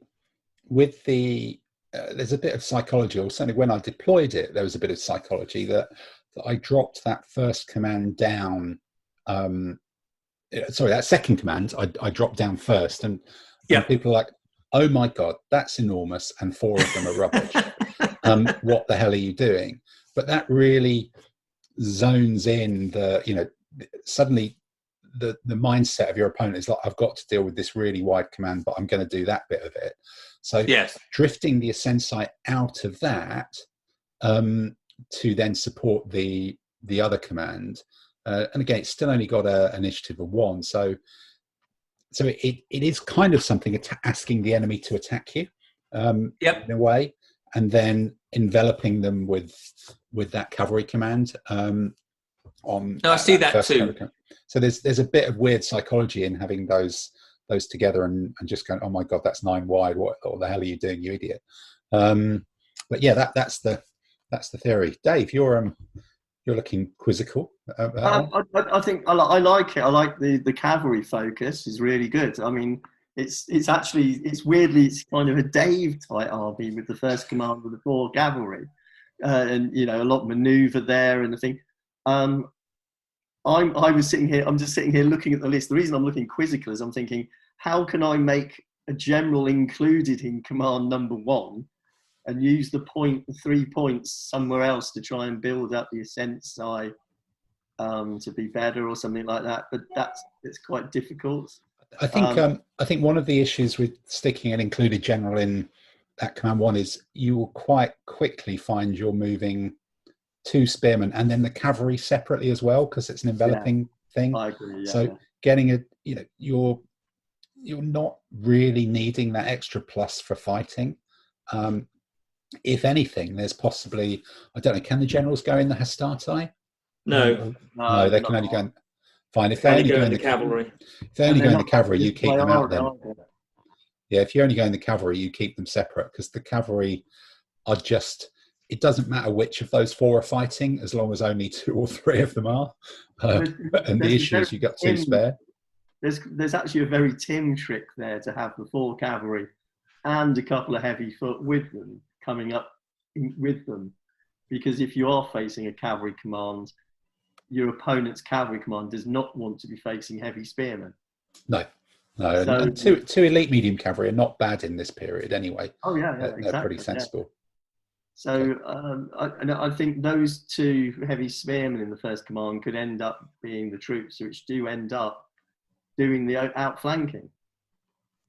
with the, there's a bit of psychology, or certainly when I deployed it, there was a bit of psychology that I dropped that first command down. Sorry, that second command, I dropped down first, and people are like, oh my God, that's enormous, and 4 of them are rubbish. What the hell are you doing? But that really zones in suddenly the mindset of your opponent is like, I've got to deal with this really wide command, but I'm going to do that bit of it. So yes, drifting the ascensite out of that to then support the other command. And again, it's still only got an initiative of 1. So it is kind of something asking the enemy to attack you in a way, and then enveloping them with that cavalry command. I see that too. So there's a bit of weird psychology in having those together and just going, oh my God, that's 9 wide. What the hell are you doing, you idiot? But yeah, that's the theory. Dave, you're looking quizzical. I think I like it. I like the cavalry focus is really good. I mean, it's weirdly it's kind of a Dave type army with the first command with the 4 cavalry, and a lot of manoeuvre there and the thing. I'm just sitting here looking at the list. The reason I'm looking quizzical is I'm thinking, how can I make a general included in command number 1 and use the 3 points somewhere else to try and build up the ascensite to be better or something like that? But it's quite difficult. I think one of the issues with sticking an included general in that command 1 is you will quite quickly find you're moving 2 spearmen and then the cavalry separately as well, because it's an enveloping thing. I agree. Getting you're not really needing that extra plus for fighting. If anything, there's possibly, I don't know, can the generals go in the hastati? No, they can only go in. Fine, if they only go in the cavalry. If they only go in the cavalry, you keep them out then. Yeah, if you only go in the cavalry, you keep them separate, because the cavalry are just, it doesn't matter which of those 4 are fighting, as long as only 2 or 3 of them are. And the issue is you've got 2 spare. There's actually a very Tim trick there to have the 4 cavalry and a couple of heavy foot with them coming up with them, because if you are facing a cavalry command, your opponent's cavalry command does not want to be facing heavy spearmen. No. And two elite medium cavalry are not bad in this period anyway. Oh yeah, exactly. They're pretty sensible. So I think those 2 heavy spearmen in the first command could end up being the troops which do end up doing the outflanking.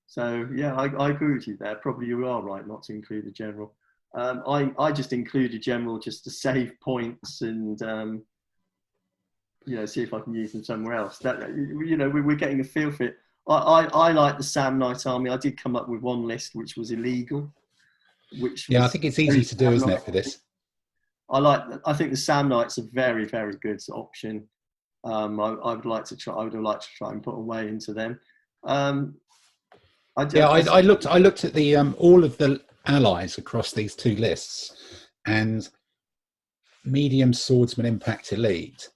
So yeah, I agree with you there. Probably you are right not to include the general. I just include a general just to save points and see if I can use them somewhere else. That we're getting a feel for it. I like the Samnite army. I did come up with one list which was illegal. I think it's easy to do, isn't it, for this? I think the Samnites are very, very good option. I would like to try and put away into them. I looked at the all of the allies across these 2 lists, and medium swordsman impact elite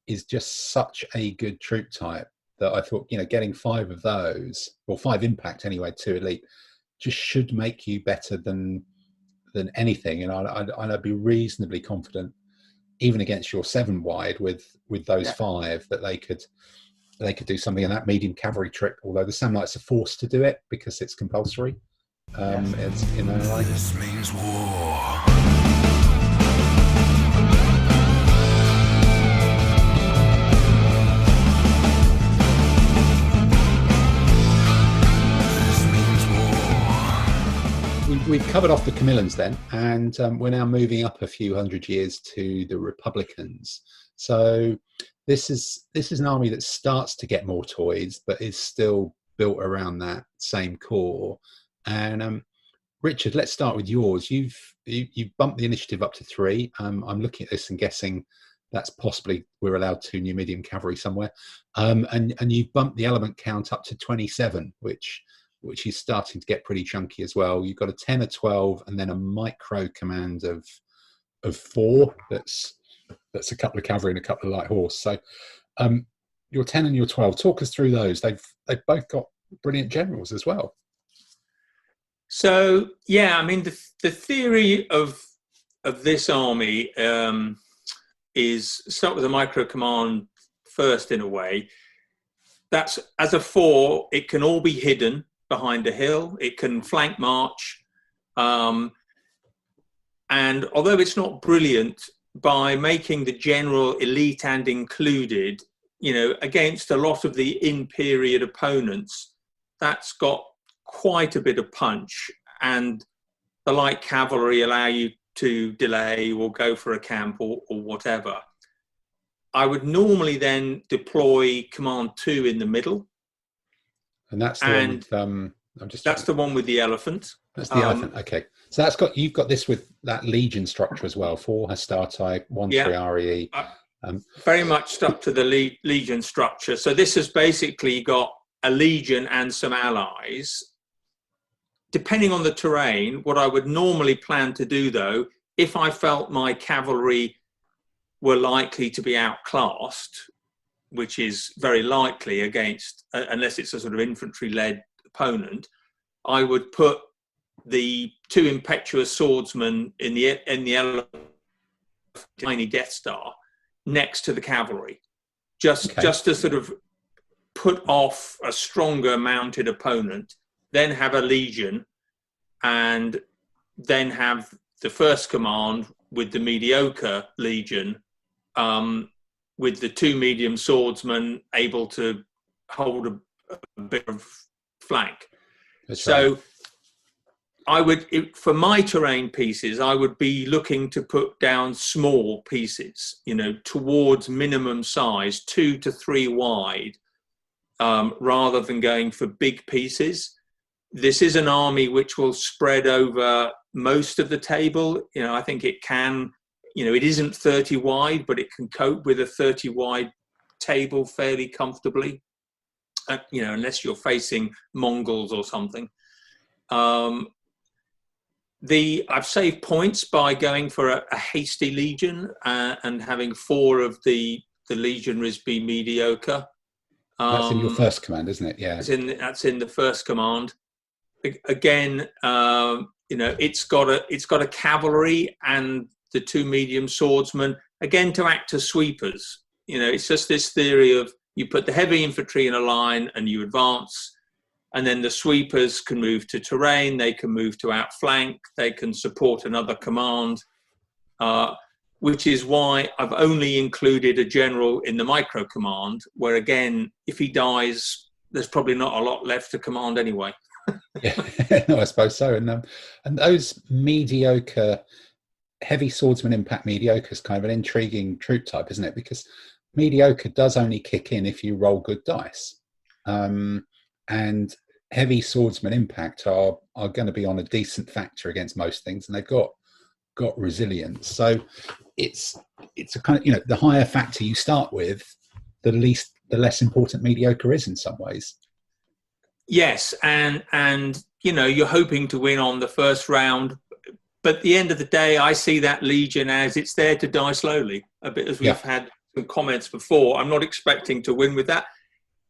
is just such a good troop type that I thought, getting 5 of those, or 5 impact anyway, 2 elite, just should make you better than anything. And I'd be reasonably confident, even against your 7 wide, with those 5, that they could do something in that medium cavalry trick. Although the Samnites are forced to do it because it's compulsory. It's This means war. We've covered off the Camillans then, and we're now moving up a few hundred years to the Republicans. So this is an army that starts to get more toys, but is still built around that same core. And Richard, let's start with yours. You've bumped the initiative up to 3. I'm looking at this and guessing that's possibly we're allowed 2 new medium cavalry somewhere. And you've bumped the element count up to 27, which is starting to get pretty chunky as well. You've got a 10, a 12, and then a micro command of 4. That's a couple of cavalry and a couple of light horse. So your 10 and your 12, talk us through those. They've both got brilliant generals as well. So yeah, I mean the theory of this army is start with a micro command first in a way. That's as a 4, it can all be hidden behind a hill. It can flank march. And although it's not brilliant, by making the general elite and included, against a lot of the in-period opponents, that's got quite a bit of punch. And the light cavalry allow you to delay or go for a camp or whatever. I would normally then deploy Command 2 in the middle. And that's the one with, that's the one with the elephant. That's the elephant. Okay. So you've got this with that legion structure as well. 4 Hastati, 1 3 RE. Very much stuck to the legion structure. So this has basically got a legion and some allies. Depending on the terrain, what I would normally plan to do, though, if I felt my cavalry were likely to be outclassed, which is very likely against, unless it's a sort of infantry-led opponent, I would put the 2 impetuous swordsmen in the tiny Death Star next to the cavalry, just to sort of put off a stronger mounted opponent, then have a legion, and then have the first command with the mediocre legion, with the 2 medium swordsmen able to hold a bit of flank. That's so right. I would, for my terrain pieces, I would be looking to put down small pieces, towards minimum size, 2 to 3 wide, rather than going for big pieces. This is an army which will spread over most of the table. I think it can, it isn't 30 wide, but it can cope with a 30 wide table fairly comfortably, unless you're facing Mongols or something. I've saved points by going for a hasty legion and having 4 of the legionaries be mediocre. That's in your first command, isn't it? Yeah. That's in the first command. Again, it's got a cavalry and the 2 medium swordsmen, again, to act as sweepers. It's just this theory of you put the heavy infantry in a line and you advance, and then the sweepers can move to terrain, they can move to outflank, they can support another command, which is why I've only included a general in the micro command, where again, if he dies, there's probably not a lot left to command anyway. Yeah, no, I suppose so. And those mediocre, heavy swordsman impact mediocre is kind of an intriguing troop type, isn't it? Because mediocre does only kick in if you roll good dice. And heavy swordsman impact are going to be on a decent factor against most things, and they've got resilience. So it's a kind of, the higher factor you start with, the less important mediocre is in some ways. Yes, and you're hoping to win on the first round, but at the end of the day, I see that legion as it's there to die slowly, a bit as we've had some comments before. I'm not expecting to win with that.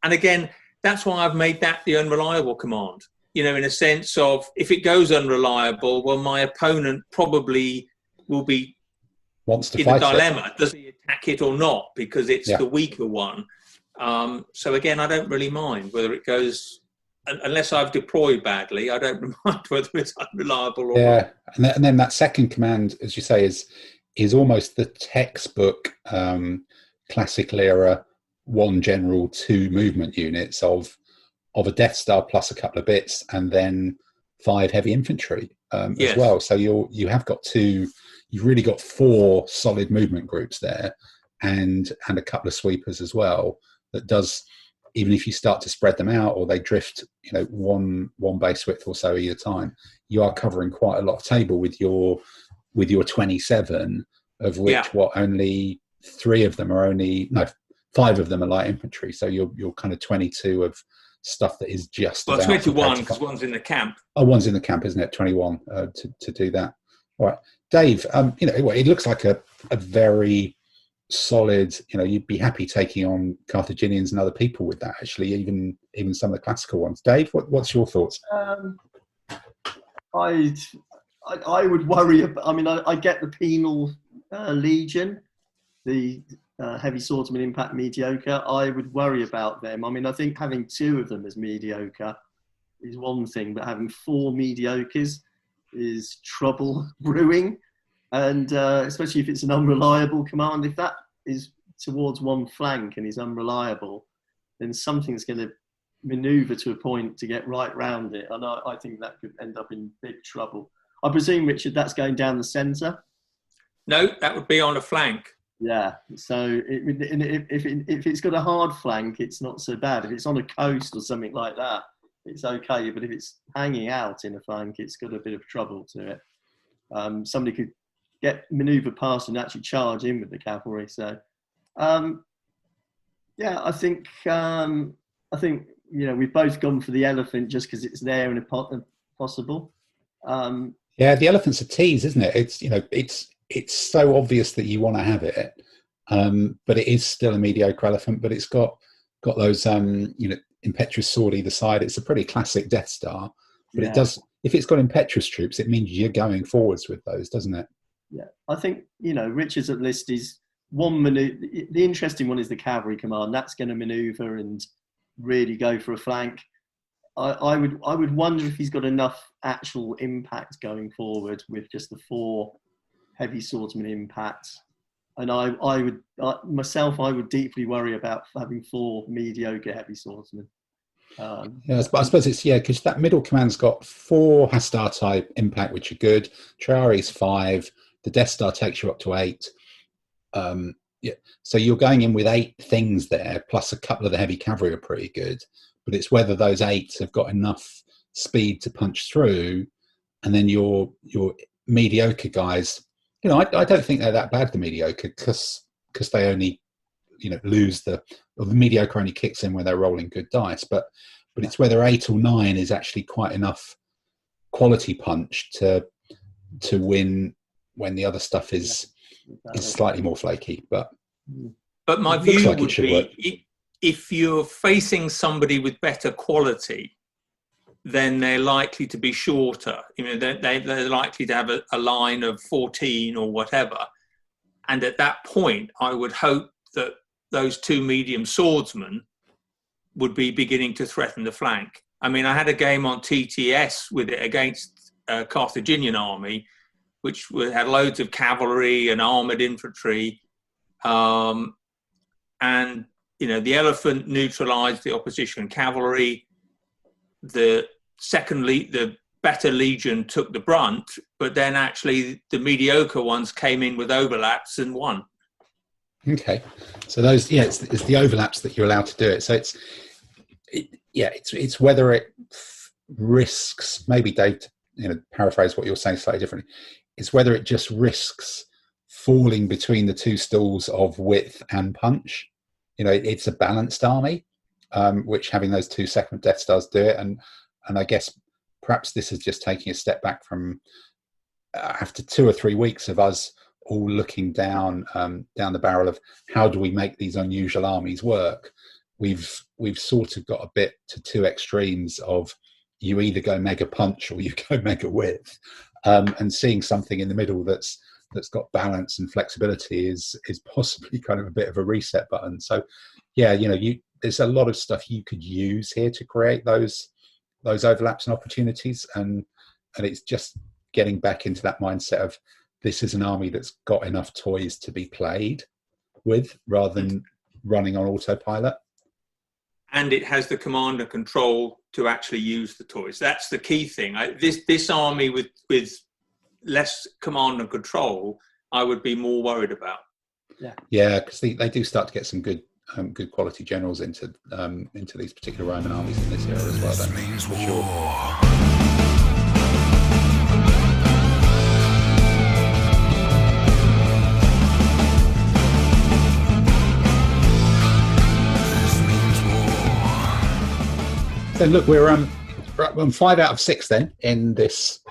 And again, that's why I've made that the unreliable command, in a sense of, if it goes unreliable, well, my opponent probably will be wants to in fight a dilemma. it. Does he attack it or not? Because it's the weaker one. So again, I don't really mind whether it goes, unless I've deployed badly, I don't mind whether it's unreliable or not. And then that second command, as you say, is almost the textbook classical era 1 general, 2 movement units of a Death Star plus a couple of bits, and then 5 heavy infantry as well. So you've really got 4 solid movement groups there, and a couple of sweepers as well. That does, even if you start to spread them out or they drift, one base width or so either time, you are covering quite a lot of table with your 27, of which only 3 of them are 5 of them are light infantry. So you're kind of 22 of stuff that is just about 21, because one's in the camp. Oh, one's in the camp, isn't it? 21 to do that. All right, Dave. It looks like a very solid. You'd be happy taking on Carthaginians and other people with that. Actually, even some of the classical ones. Dave, what's your thoughts? I would worry about. I get the penal legion, the heavy swordsman impact mediocre. I would worry about them. I think having 2 of them as mediocre is one thing, but having 4 mediocres is trouble brewing. and especially if it's an unreliable command. If that is towards one flank and is unreliable, then something's going to manoeuvre to a point to get right round it, and I think that could end up in big trouble. I presume, Richard, that's going down the centre? No, that would be on a flank. Yeah, so if it's got a hard flank, it's not so bad. If it's on a coast or something like that, it's okay. But if it's hanging out in a flank, it's got a bit of trouble to it. Somebody could manoeuvre past and actually charge in with the cavalry. So, yeah, I think we've both gone for the elephant just because it's there and possible. Yeah, the elephant's a tease, isn't it? It's so obvious that you want to have it, but it is still a mediocre elephant. But it's got those impetuous sword either side. It's a pretty classic Death Star. But it does. If it's got impetuous troops, it means you're going forwards with those, doesn't it? Yeah, I think Richard's list is one maneuver. The interesting one is the cavalry command. That's going to manoeuvre and really go for a flank. I would wonder if he's got enough actual impact going forward with just the 4 heavy swordsman impacts. And I would deeply worry about having 4 mediocre heavy swordsmen. I suppose it's because that middle command's got 4 Hastati impact, which are good. Triari's 5. The Death Star takes you up to 8. So you're going in with 8 things there, plus a couple of the heavy cavalry are pretty good. But it's whether those 8 have got enough speed to punch through, and then your mediocre guys. I don't think they're that bad, the mediocre, because they only, lose the mediocre only kicks in when they're rolling good dice. But it's whether 8 or 9 is actually quite enough quality punch to win when the other stuff is slightly more flaky. But my view would be, if you're facing somebody with better quality, then they're likely to be shorter. They're likely to have a line of 14 or whatever. And at that point, I would hope that those 2 medium swordsmen would be beginning to threaten the flank. I had a game on TTS with it against a Carthaginian army, which had loads of cavalry and armoured infantry. And, the elephant neutralised the opposition cavalry. The better legion took the brunt, but then actually the mediocre ones came in with overlaps and won. Okay, so those it's the overlaps that you're allowed to do it. So it's whether it risks, maybe Dave, paraphrase what you're saying slightly differently. It's whether it just risks falling between the 2 stools of width and punch. It's a balanced army. Which having those 2 second Death Stars do it, and I guess perhaps this is just taking a step back from after 2 or 3 weeks of us all looking down the barrel of how do we make these unusual armies work. We've sort of got a bit to 2 extremes of you either go mega punch or you go mega width, and seeing something in the middle that's got balance and flexibility is possibly kind of a bit of a reset button. So there's a lot of stuff you could use here to create those overlaps and opportunities, and it's just getting back into that mindset of this is an army that's got enough toys to be played with rather than running on autopilot. And it has the command and control to actually use the toys. That's the key thing. This army with less command and control, I would be more worried about. Yeah, because they do start to get some good quality generals into these particular Roman armies in this era as well. This means war. So look, we're on 5 out of 6 then in this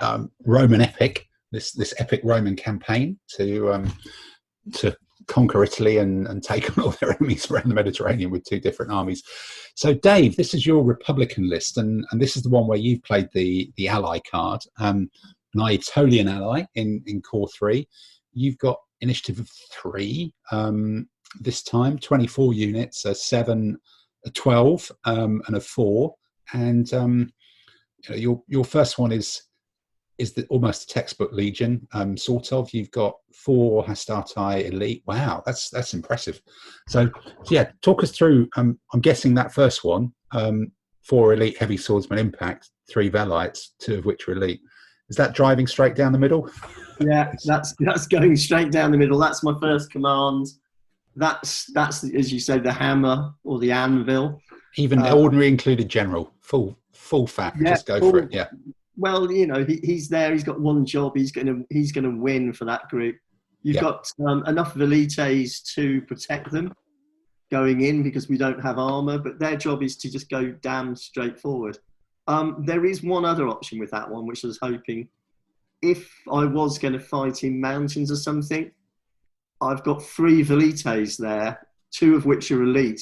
Roman epic, this epic Roman campaign to conquer Italy and take on all their enemies around the Mediterranean with 2 different armies. So Dave, this is your Republican list, and this is the one where you've played the ally card, an Aetolian ally in core 3. You've got initiative of 3 this time, 24 units, a 7, a 12, and a 4. And your first one is is almost a textbook legion, sort of. You've got 4 Hastati elite. Wow, that's impressive. So yeah, talk us through. I'm guessing that first one, 4 elite heavy swordsman impact, 3 Velites, 2 of which are elite. Is that driving straight down the middle? Yeah, that's going straight down the middle. That's my first command. That's as you say, the hammer or the anvil. Even ordinary included general, full fat. Yeah, just go for it. Yeah. Well, he's there. He's got one job. He's gonna win for that group. You've got enough velites to protect them going in because we don't have armor. But their job is to just go damn straight forward. There is one other option with that one, which I was hoping, if I was going to fight in mountains or something, I've got 3 velites there, 2 of which are elite.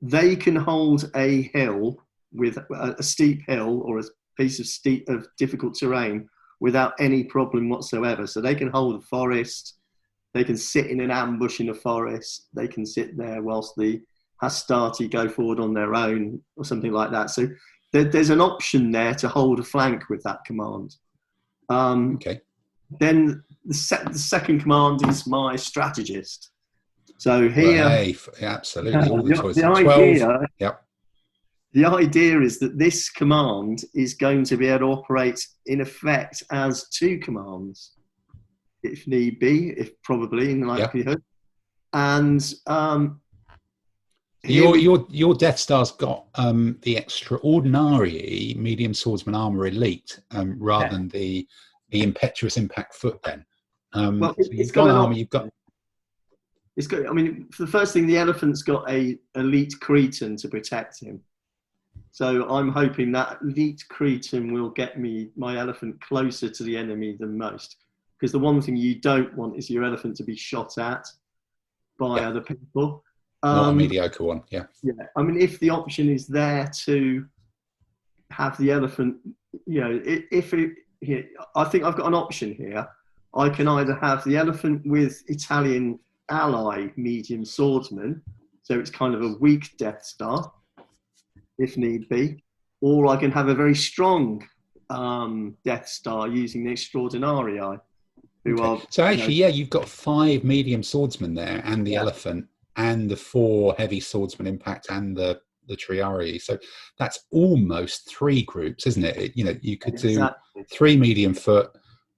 They can hold a hill with a steep hill or a piece of difficult terrain without any problem whatsoever. So they can hold a forest. They can sit in an ambush in a forest. They can sit there whilst the Hastati go forward on their own or something like that. So there's an option there to hold a flank with that command. Okay. Then the second command is my strategist. So here, absolutely, all the choices. The idea is that this command is going to be able to operate in effect as 2 commands, if need be, if probably in likelihood. And your Death Star's got the extraordinary medium swordsman armor elite rather than the impetuous impact foot. Then, well, so you've got armor. You've got. It's got. I mean, for the first thing, the elephant's got a elite Cretan to protect him. So I'm hoping that elite Cretan will get my elephant closer to the enemy than most. Because the one thing you don't want is your elephant to be shot at by other people. Not a mediocre one, yeah. I mean, if the option is there to have the elephant, I think I've got an option here. I can either have the elephant with Italian ally medium swordsman, so it's kind of a weak Death Star, if need be, or I can have a very strong Death Star using the Extraordinarii, who are. So actually, you've got 5 medium swordsmen there, and the elephant, and the 4 heavy swordsman impact, and the Triarii. So that's almost 3 groups, isn't it? You could do 3 medium foot,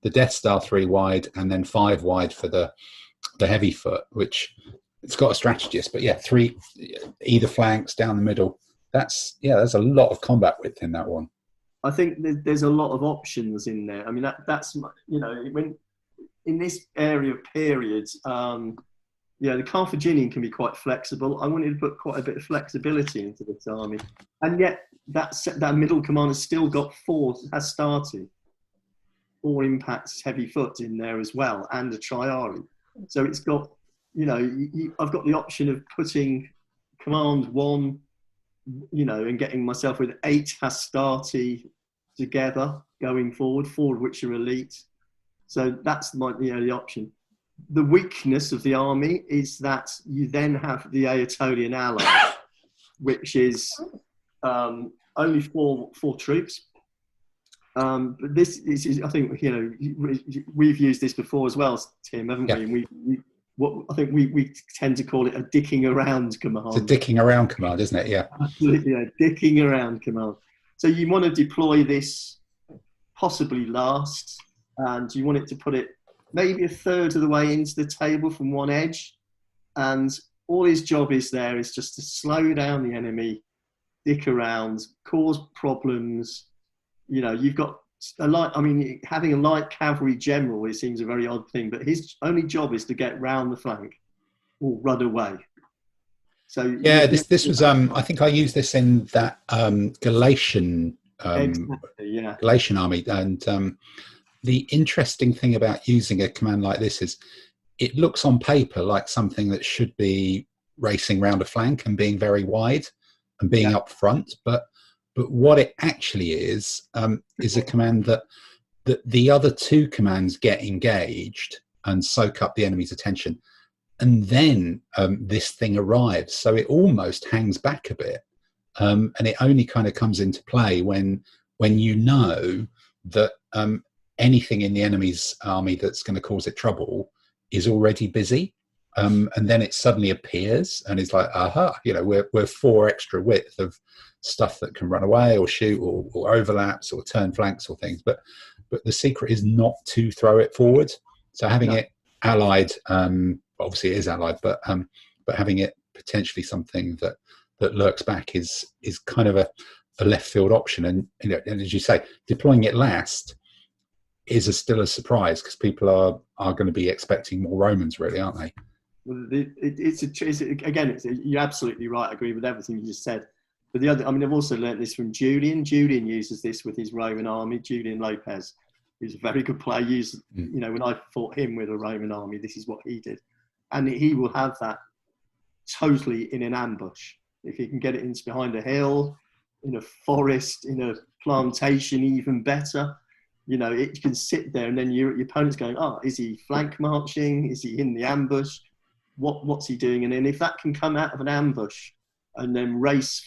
the Death Star 3 wide, and then 5 wide for the heavy foot, which it's got a strategist. But 3 either flanks down the middle. There's a lot of combat width in that one. I think there's a lot of options in there. I mean, that's when in this area of periods, the Carthaginian can be quite flexible. I wanted to put quite a bit of flexibility into this army, and yet that middle command has still got 4 Hastati, 4 impacts heavy foot in there as well, and a Triarii. So it's got, I've got the option of putting command 1. And getting myself with 8 Hastati together going forward, 4 of which are elite. So that's the option. The weakness of the army is that you then have the Aetolian ally, which is only 4 troops. But this is, I think, we've used this before as well, Tim, haven't we? And I think we tend to call it a dicking around command. It's a dicking around command, isn't it? Yeah. Absolutely, dicking around command. So you want to deploy this possibly last, and you want it to put it maybe a third of the way into the table from one edge, and all his job is just to slow down the enemy, dick around, cause problems. You've got having a light cavalry general, it seems a very odd thing, but his only job is to get round the flank or run away. So this was I think I used this in that Galatian Galatian army, and the interesting thing about using a command like this is it looks on paper like something that should be racing round a flank and being very wide and being up front, but what it actually is a command that the other 2 commands get engaged and soak up the enemy's attention, and then this thing arrives. So it almost hangs back a bit, and it only kind of comes into play when you know that anything in the enemy's army that's going to cause it trouble is already busy. And then it suddenly appears and it's like, aha, we're 4 extra width of stuff that can run away or shoot or overlaps or turn flanks or things. But the secret is not to throw it forward. So having it allied, obviously it is allied, but having it potentially something that lurks back is kind of a left field option. And and as you say, deploying it last is still a surprise because people are going to be expecting more Romans, really, aren't they? Well, you're absolutely right. I agree with everything you just said. But I've also learned this from Julian. Julian uses this with his Roman army. Julian Lopez, who's a very good player, when I fought him with a Roman army, this is what he did. And he will have that totally in an ambush. If he can get it in behind a hill, in a forest, in a plantation, even better. It can sit there and then your opponent's going, is he flank marching? Is he in the ambush? What's he doing? And then if that can come out of an ambush and then race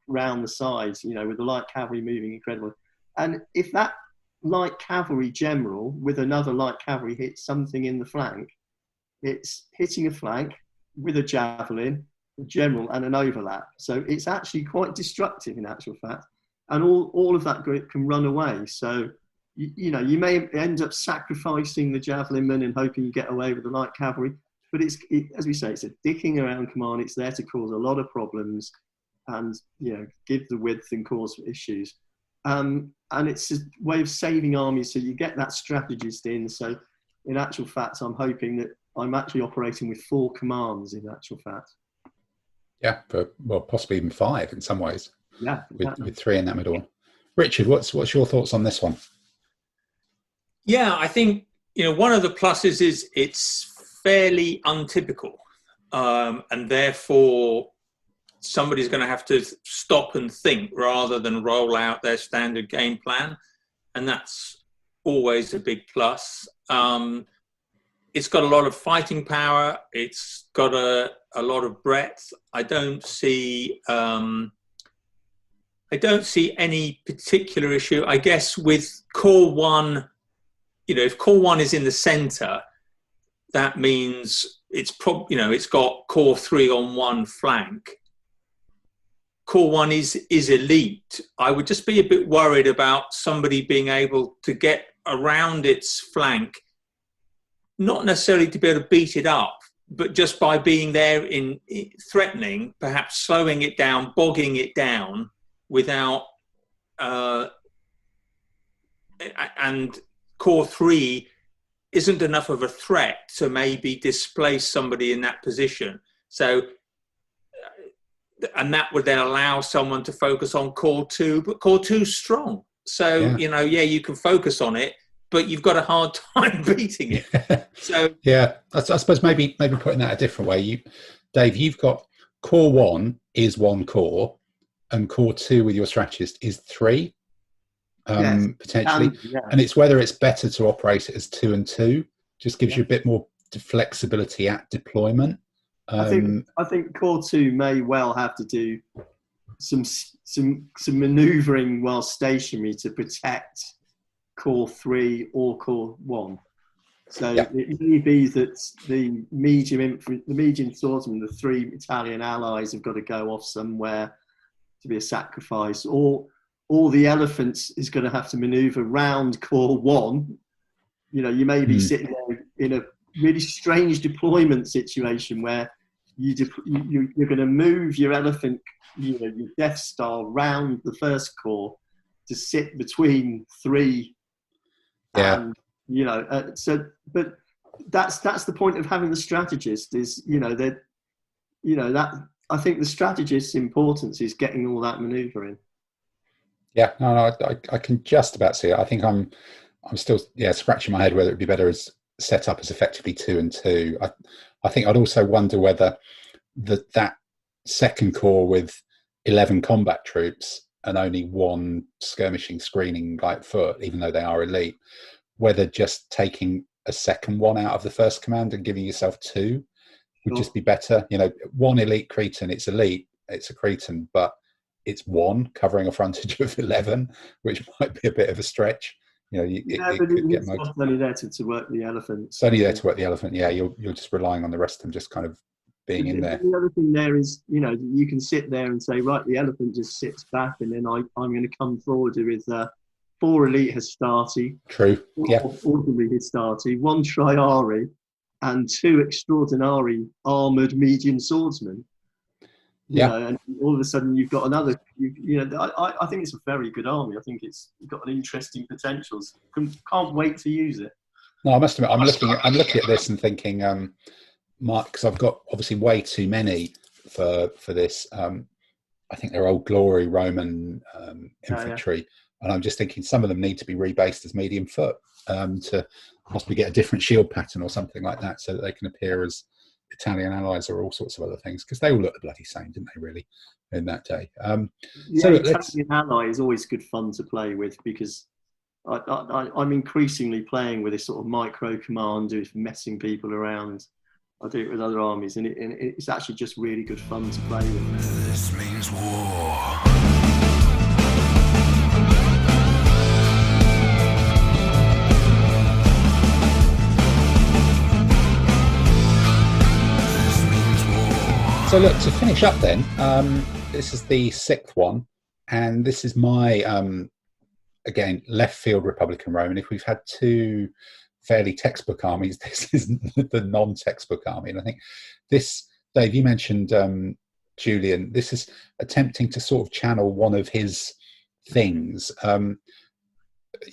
round the sides, with the light cavalry moving incredibly. And if that light cavalry general with another light cavalry hits something in the flank, it's hitting a flank with a javelin, a general and an overlap. So it's actually quite destructive in actual fact. And all of that group can run away. So, you may end up sacrificing the javelin men and hoping you get away with the light cavalry. But as we say, it's a dicking around command. It's there to cause a lot of problems and, give the width and cause issues. And it's a way of saving armies. So you get that strategist in. So in actual fact, I'm hoping that I'm actually operating with 4 commands in actual fact. Yeah, possibly even 5 in some ways. Yeah, exactly. with 3 in that middle one. Richard, what's your thoughts on this one? Yeah, I think, one of the pluses is it's fairly untypical. And therefore, somebody's going to have to stop and think rather than roll out their standard game plan. And that's always a big plus. It's got a lot of fighting power. It's got a lot of breadth. I don't see any particular issue. I guess with core 1, if core 1 is in the center, that means it's got core 3 on one flank. Core 1 is elite. I would just be a bit worried about somebody being able to get around its flank, not necessarily to be able to beat it up, but just by being there in threatening, perhaps slowing it down, bogging it down without, and core 3 isn't enough of a threat to maybe displace somebody in that position. So, and that would then allow someone to focus on core 2, but core 2's strong. So, you can focus on it, but you've got a hard time beating it. So yeah, I suppose maybe putting that a different way. Dave, you've got core 1 is 1 core, and core 2 with your strategist is 3, potentially. And it's whether it's better to operate it as 2 and 2. Just gives you a bit more flexibility at deployment. I think core 2 may well have to do some manoeuvring while stationary to protect core 3 or core 1. So it may be that the medium swordsmen, the 3 Italian allies, have got to go off somewhere to be a sacrifice, or the elephants is going to have to manoeuvre round core 1. You may be sitting there in a really strange deployment situation where you're going to move your elephant, your Death Star round the first core to sit between 3. And, but that's the point of having the strategist is, that I think the strategist's importance is getting all that manoeuvring. Yeah, no, I can just about see it. I think I'm still scratching my head whether it'd be better as set up as effectively 2 and 2. I think I'd also wonder whether that second corps with 11 combat troops and only 1 skirmishing screening light foot, even though they are elite, whether just taking a second one out of the first command and giving yourself 2 would just be better. 1 elite Cretan, it's elite, it's a Cretan, but it's 1 covering a frontage of 11, which might be a bit of a stretch. But could get it's only there to work the elephants. It's only there to work the elephant. Yeah, you're just relying on the rest of them just kind of being in there. The other thing there is, you can sit there and say, right, the elephant just sits back, and then I'm going to come forward with 4 elite hastati, True. 4 ordinary hastati, 1 triari, and 2 extraordinary armoured medium swordsmen. And all of a sudden you've got another. I think it's a very good army. I think it's got an interesting potentials. Can't wait to use it. No, I must admit, I'm looking at this and thinking, because I've got obviously way too many for this. I think they're old glory Roman infantry, and I'm just thinking some of them need to be rebased as medium foot to possibly get a different shield pattern or something like that, so that they can appear as Italian allies or all sorts of other things, because they all look the bloody same, didn't they, really, in that day? Italian ally is always good fun to play with, because I'm increasingly playing with this sort of micro command who's messing people around. I do it with other armies, and it's actually just really good fun to play with. This means war. So look, to finish up then, this is the 6th one, and this is my, again, left field Republican Roman. If we've had 2 fairly textbook armies, this is the non-textbook army. And I think this, Dave, you mentioned Julian, this is attempting to sort of channel one of his things.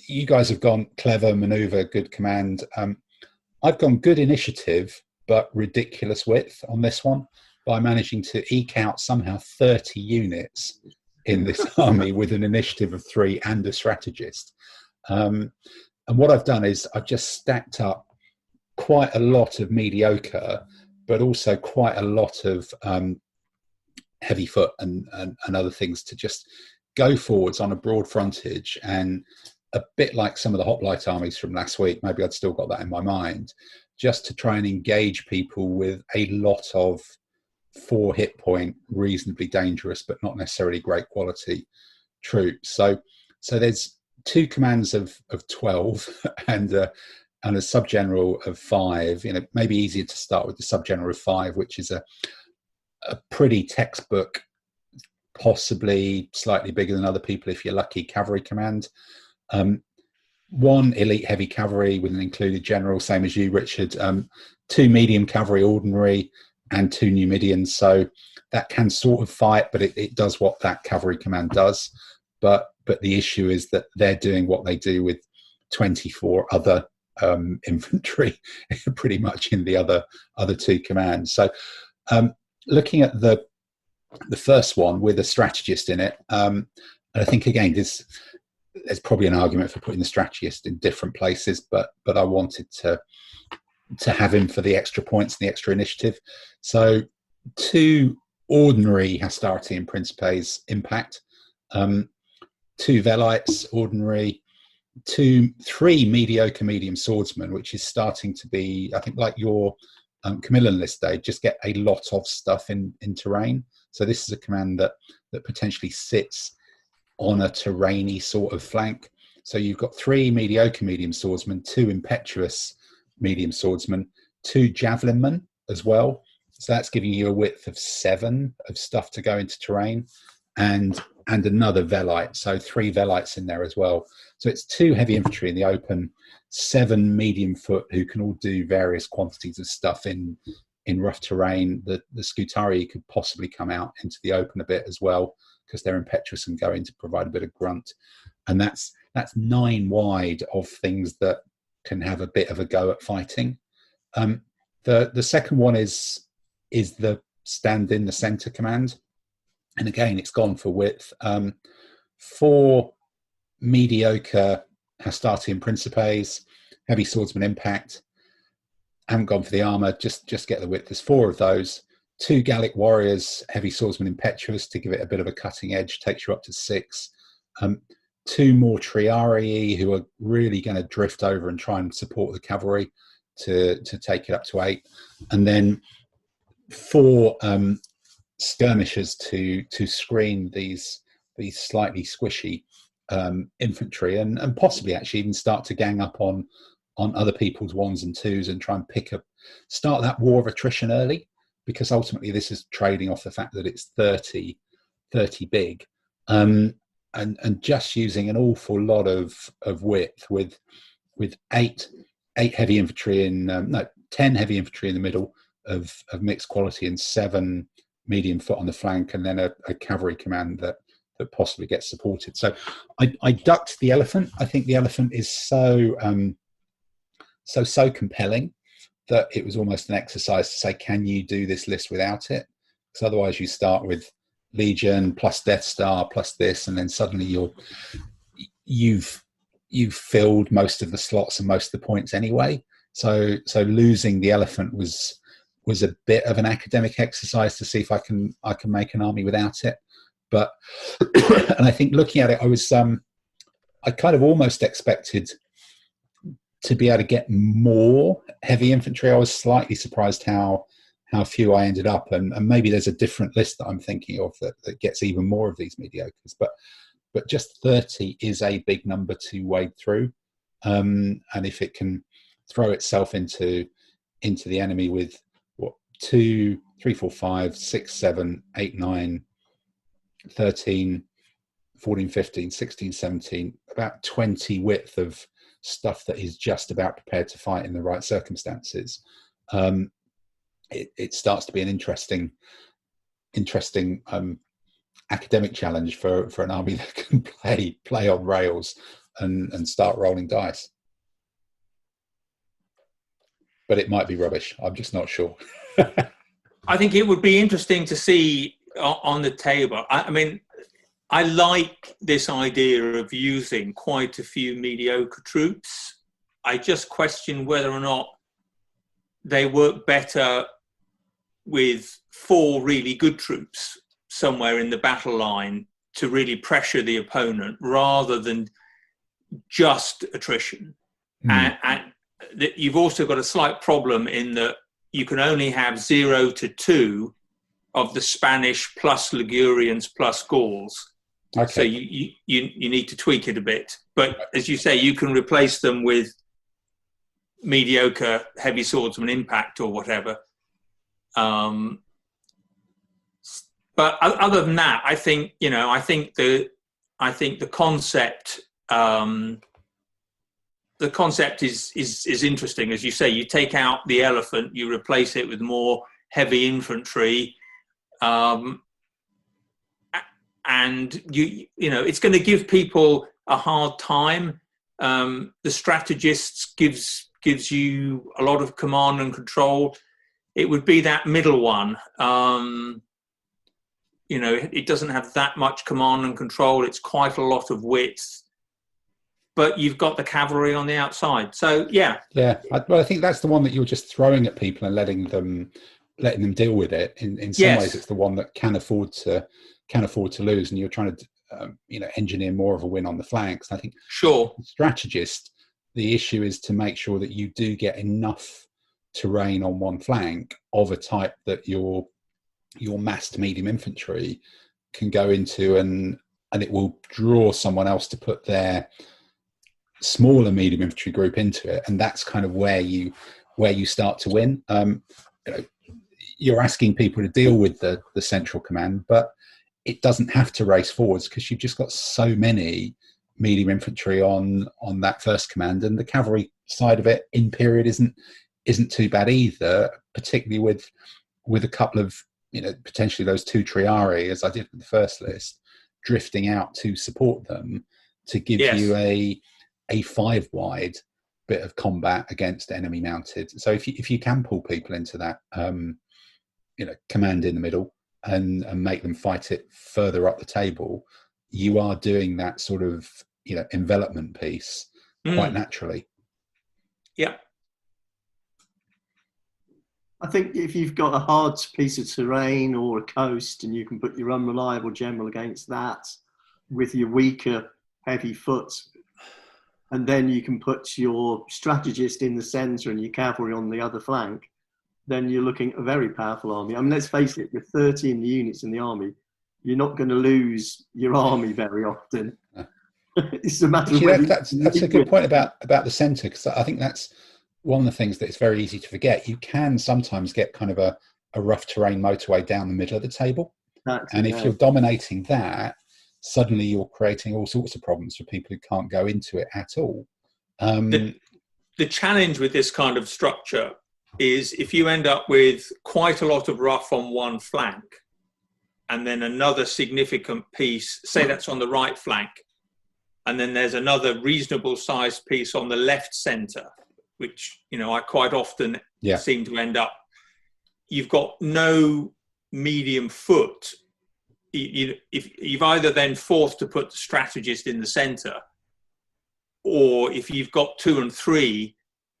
You guys have gone clever, maneuver, good command. I've gone good initiative, but ridiculous width on this one, by managing to eke out somehow 30 units in this army with an initiative of 3 and a strategist. And what I've done is I've just stacked up quite a lot of mediocre, but also quite a lot of heavy foot and other things to just go forwards on a broad frontage, and a bit like some of the hoplite armies from last week, maybe I'd still got that in my mind, just to try and engage people with a lot of 4 hit point, reasonably dangerous, but not necessarily great quality troops. So there's 2 commands of 12 and a subgeneral of 5. Maybe easier to start with the subgeneral of 5, which is a pretty textbook, possibly slightly bigger than other people if you're lucky, cavalry command. 1 elite heavy cavalry with an included general, same as you, Richard. 2 medium cavalry ordinary, and 2 Numidians. So that can sort of fight, but it does what that cavalry command does. But the issue is that they're doing what they do with 24 other infantry, pretty much in the other 2 commands. So looking at the first one with a strategist in it, and I think again there's probably an argument for putting the strategist in different places, but I wanted to have him for the extra points and the extra initiative. So 2 ordinary Hastati and Principes impact, 2 Velites ordinary, 3 mediocre medium swordsmen, which is starting to be, I think, like your Camillan list, Dave, just get a lot of stuff in terrain. So this is a command that potentially sits on a terrainy sort of flank. So you've got 3 mediocre medium swordsmen, 2 impetuous medium swordsmen, 2 javelinmen as well. So that's giving you a width of 7 of stuff to go into terrain, and another Velite. So 3 Velites in there as well. So it's 2 heavy infantry in the open, 7 medium foot who can all do various quantities of stuff in rough terrain. The Scutari could possibly come out into the open a bit as well, because they're impetuous and going to provide a bit of grunt. And that's 9 wide of things that can have a bit of a go at fighting. The second one is the stand in the center command, and again it's gone for width. 4 mediocre Hastati and Principes, heavy swordsman impact. Haven't gone for the armor, just get the width. There's 4 of those. 2 Gallic warriors, heavy swordsman impetuous, to give it a bit of a cutting edge, takes you up to 6. 2 more Triarii who are really going to drift over and try and support the cavalry to take it up to 8, and then 4 skirmishers to screen these slightly squishy infantry, and possibly actually even start to gang up on other people's ones and twos and try and start that war of attrition early, because ultimately this is trading off the fact that it's 30 big, and just using an awful lot of width with 8 heavy infantry in 10 heavy infantry in the middle of mixed quality and 7 medium foot on the flank, and then a cavalry command that possibly gets supported. So I ducked the elephant. I think the elephant is so compelling that it was almost an exercise to say, can you do this list without it? Because otherwise you start with Legion plus Death Star plus this, and then suddenly you've filled most of the slots and most of the points anyway. So losing the elephant was a bit of an academic exercise to see if I can make an army without it. But and I think looking at it, I kind of almost expected to be able to get more heavy infantry. I was slightly surprised how few I ended up, and maybe there's a different list that I'm thinking of that gets even more of these mediocres. But just 30 is a big number to wade through, and if it can throw itself into the enemy with 2, 3, 4, 5, 6, 7, 8, 9, 13, 14, 15, 16, 17, about 20 width of stuff that is just about prepared to fight in the right circumstances, it starts to be an interesting academic challenge for an army that can play on rails and start rolling dice. But it might be rubbish. I'm just not sure. I think it would be interesting to see on the table. I mean, I like this idea of using quite a few mediocre troops. I just question whether or not they work better with 4 really good troops somewhere in the battle line to really pressure the opponent rather than just attrition. And you've also got a slight problem in that you can only have 0 to 2 of the Spanish plus Ligurians plus Gauls. Okay. So you need to tweak it a bit. But as you say, you can replace them with mediocre heavy swordsman impact or whatever. But other than that, I think the concept is interesting. As you say, you take out the elephant, you replace it with more heavy infantry, and it's going to give people a hard time. The strategist gives you a lot of command and control. It would be that middle one. It doesn't have that much command and control. It's quite a lot of width, but you've got the cavalry on the outside. So yeah. I think that's the one that you're just throwing at people and letting them deal with it. In some ways, it's the one that can afford to lose, and you're trying to engineer more of a win on the flanks. I think strategist, the issue is to make sure that you do get enough terrain on one flank of a type that your massed medium infantry can go into, and it will draw someone else to put their smaller medium infantry group into it, and that's kind of where you start to win. You're asking people to deal with the central command, but it doesn't have to race forwards because you've just got so many medium infantry on that first command, and the cavalry side of it in period isn't too bad either, particularly with a couple of potentially those 2 triari, as I did with the first list, drifting out to support them to give you a 5 wide bit of combat against enemy mounted. So if you can pull people into that command in the middle and make them fight it further up the table, you are doing that sort of envelopment piece quite naturally. Yeah. I think if you've got a hard piece of terrain or a coast and you can put your unreliable general against that with your weaker heavy foot, and then you can put your strategist in the centre and your cavalry on the other flank, then you're looking at a very powerful army. I mean, let's face it, with 30 in the units in the army, you're not going to lose your army very often. It's a matter Actually, of that's a good point about the centre, because I think that's one of the things that it's very easy to forget. You can sometimes get kind of a rough terrain motorway down the middle of the table. And if you're dominating that, suddenly you're creating all sorts of problems for people who can't go into it at all. The challenge with this kind of structure is if you end up with quite a lot of rough on one flank and then another significant piece, say that's on the right flank, and then there's another reasonable sized piece on the left centre, which, you know, I quite often seem to end up, you've got no medium foot. If you've either then forced to put the strategist in the centre, or if you've got 2 and 3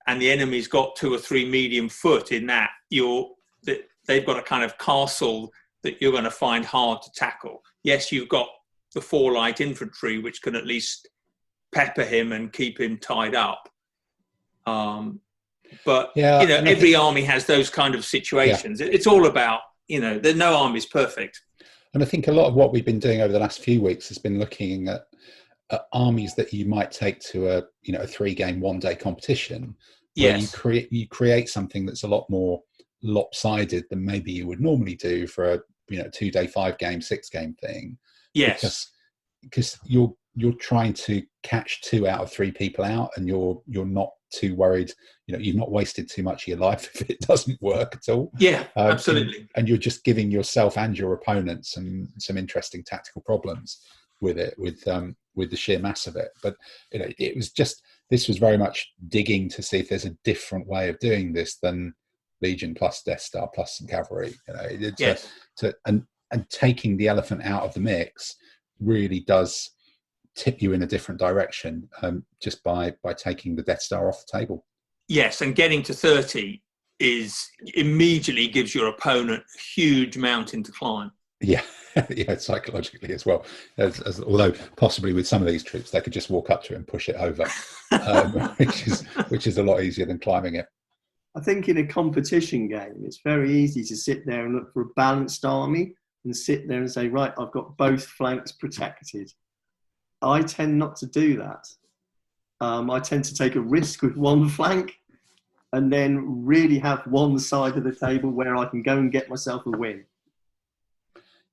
and the enemy's got 2 or 3 medium foot in that, they've got a kind of castle that you're going to find hard to tackle. Yes, you've got the 4 light infantry, which can at least pepper him and keep him tied up. But every army has those kind of situations. It's all about, there's no army's perfect. And I think a lot of what we've been doing over the last few weeks has been looking at armies that you might take to a 3-game 1-day competition, where you create something that's a lot more lopsided than maybe you would normally do for a 2-day 5-game 6-game thing. Yes, because you're trying to catch 2 out of 3 people out, and you're not too worried. You've not wasted too much of your life if it doesn't work at all. Yeah, absolutely. And you're just giving yourself and your opponent some interesting tactical problems with it, with the sheer mass of it. But this was very much digging to see if there's a different way of doing this than Legion plus Death Star plus some cavalry. And taking the elephant out of the mix really does tip you in a different direction, just by taking the Death Star off the table. Yes, and getting to 30 immediately gives your opponent a huge mountain to climb. Yeah, psychologically as well. Although possibly with some of these troops, they could just walk up to it and push it over, which is a lot easier than climbing it. I think in a competition game, it's very easy to sit there and look for a balanced army and sit there and say, right, I've got both flanks protected. I tend not to do that. I tend to take a risk with one flank and then really have one side of the table where I can go and get myself a win.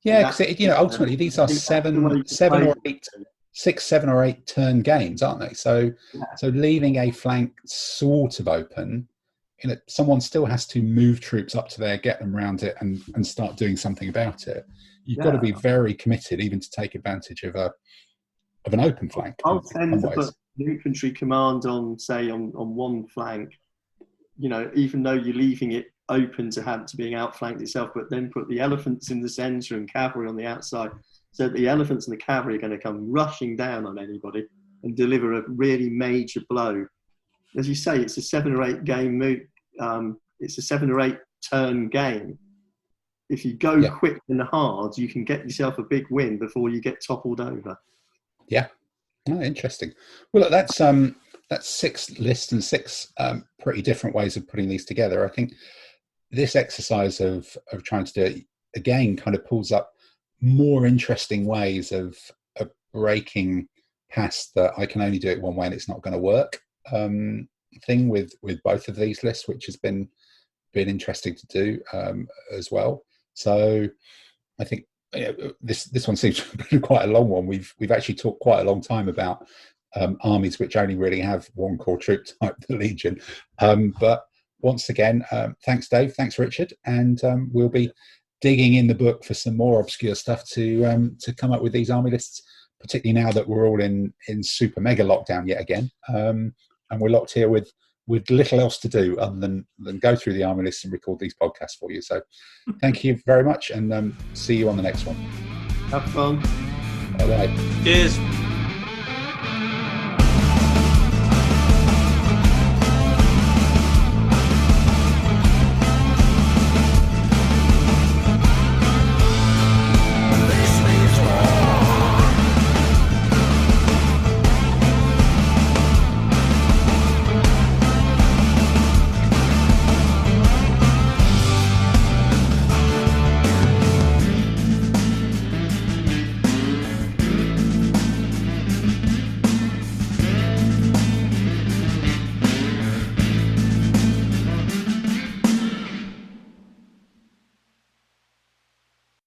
Yeah, because ultimately these are 7 or 8, 6, 7 or 8 turn games, aren't they? So leaving a flank sort of open, someone still has to move troops up to there, get them around it, and start doing something about it. You've got to be very committed, even to take advantage of an open flank. I'll tend to put the infantry command on one flank, even though you're leaving it open to being outflanked itself, but then put the elephants in the centre and cavalry on the outside, so the elephants and the cavalry are going to come rushing down on anybody and deliver a really major blow. As you say, it's a 7 or 8 game move. It's a 7 or 8 turn game. If you go quick and hard, you can get yourself a big win before you get toppled over. Yeah, interesting. Well, look, that's 6 lists and 6 pretty different ways of putting these together. I think this exercise of trying to do it again kind of pulls up more interesting ways of breaking past that I can only do it one way and it's not going to work thing with both of these lists, which has been interesting to do as well. So I think this one seems to be quite a long one. We've actually talked quite a long time about armies which only really have one core troop type, the Legion. But once again, thanks Dave, thanks Richard, and we'll be digging in the book for some more obscure stuff to come up with these army lists, particularly now that we're all in super mega lockdown yet again, and we're locked here with little else to do other than go through the army lists and record these podcasts for you. So thank you very much, and see you on the next one. Have fun. Bye bye. Cheers.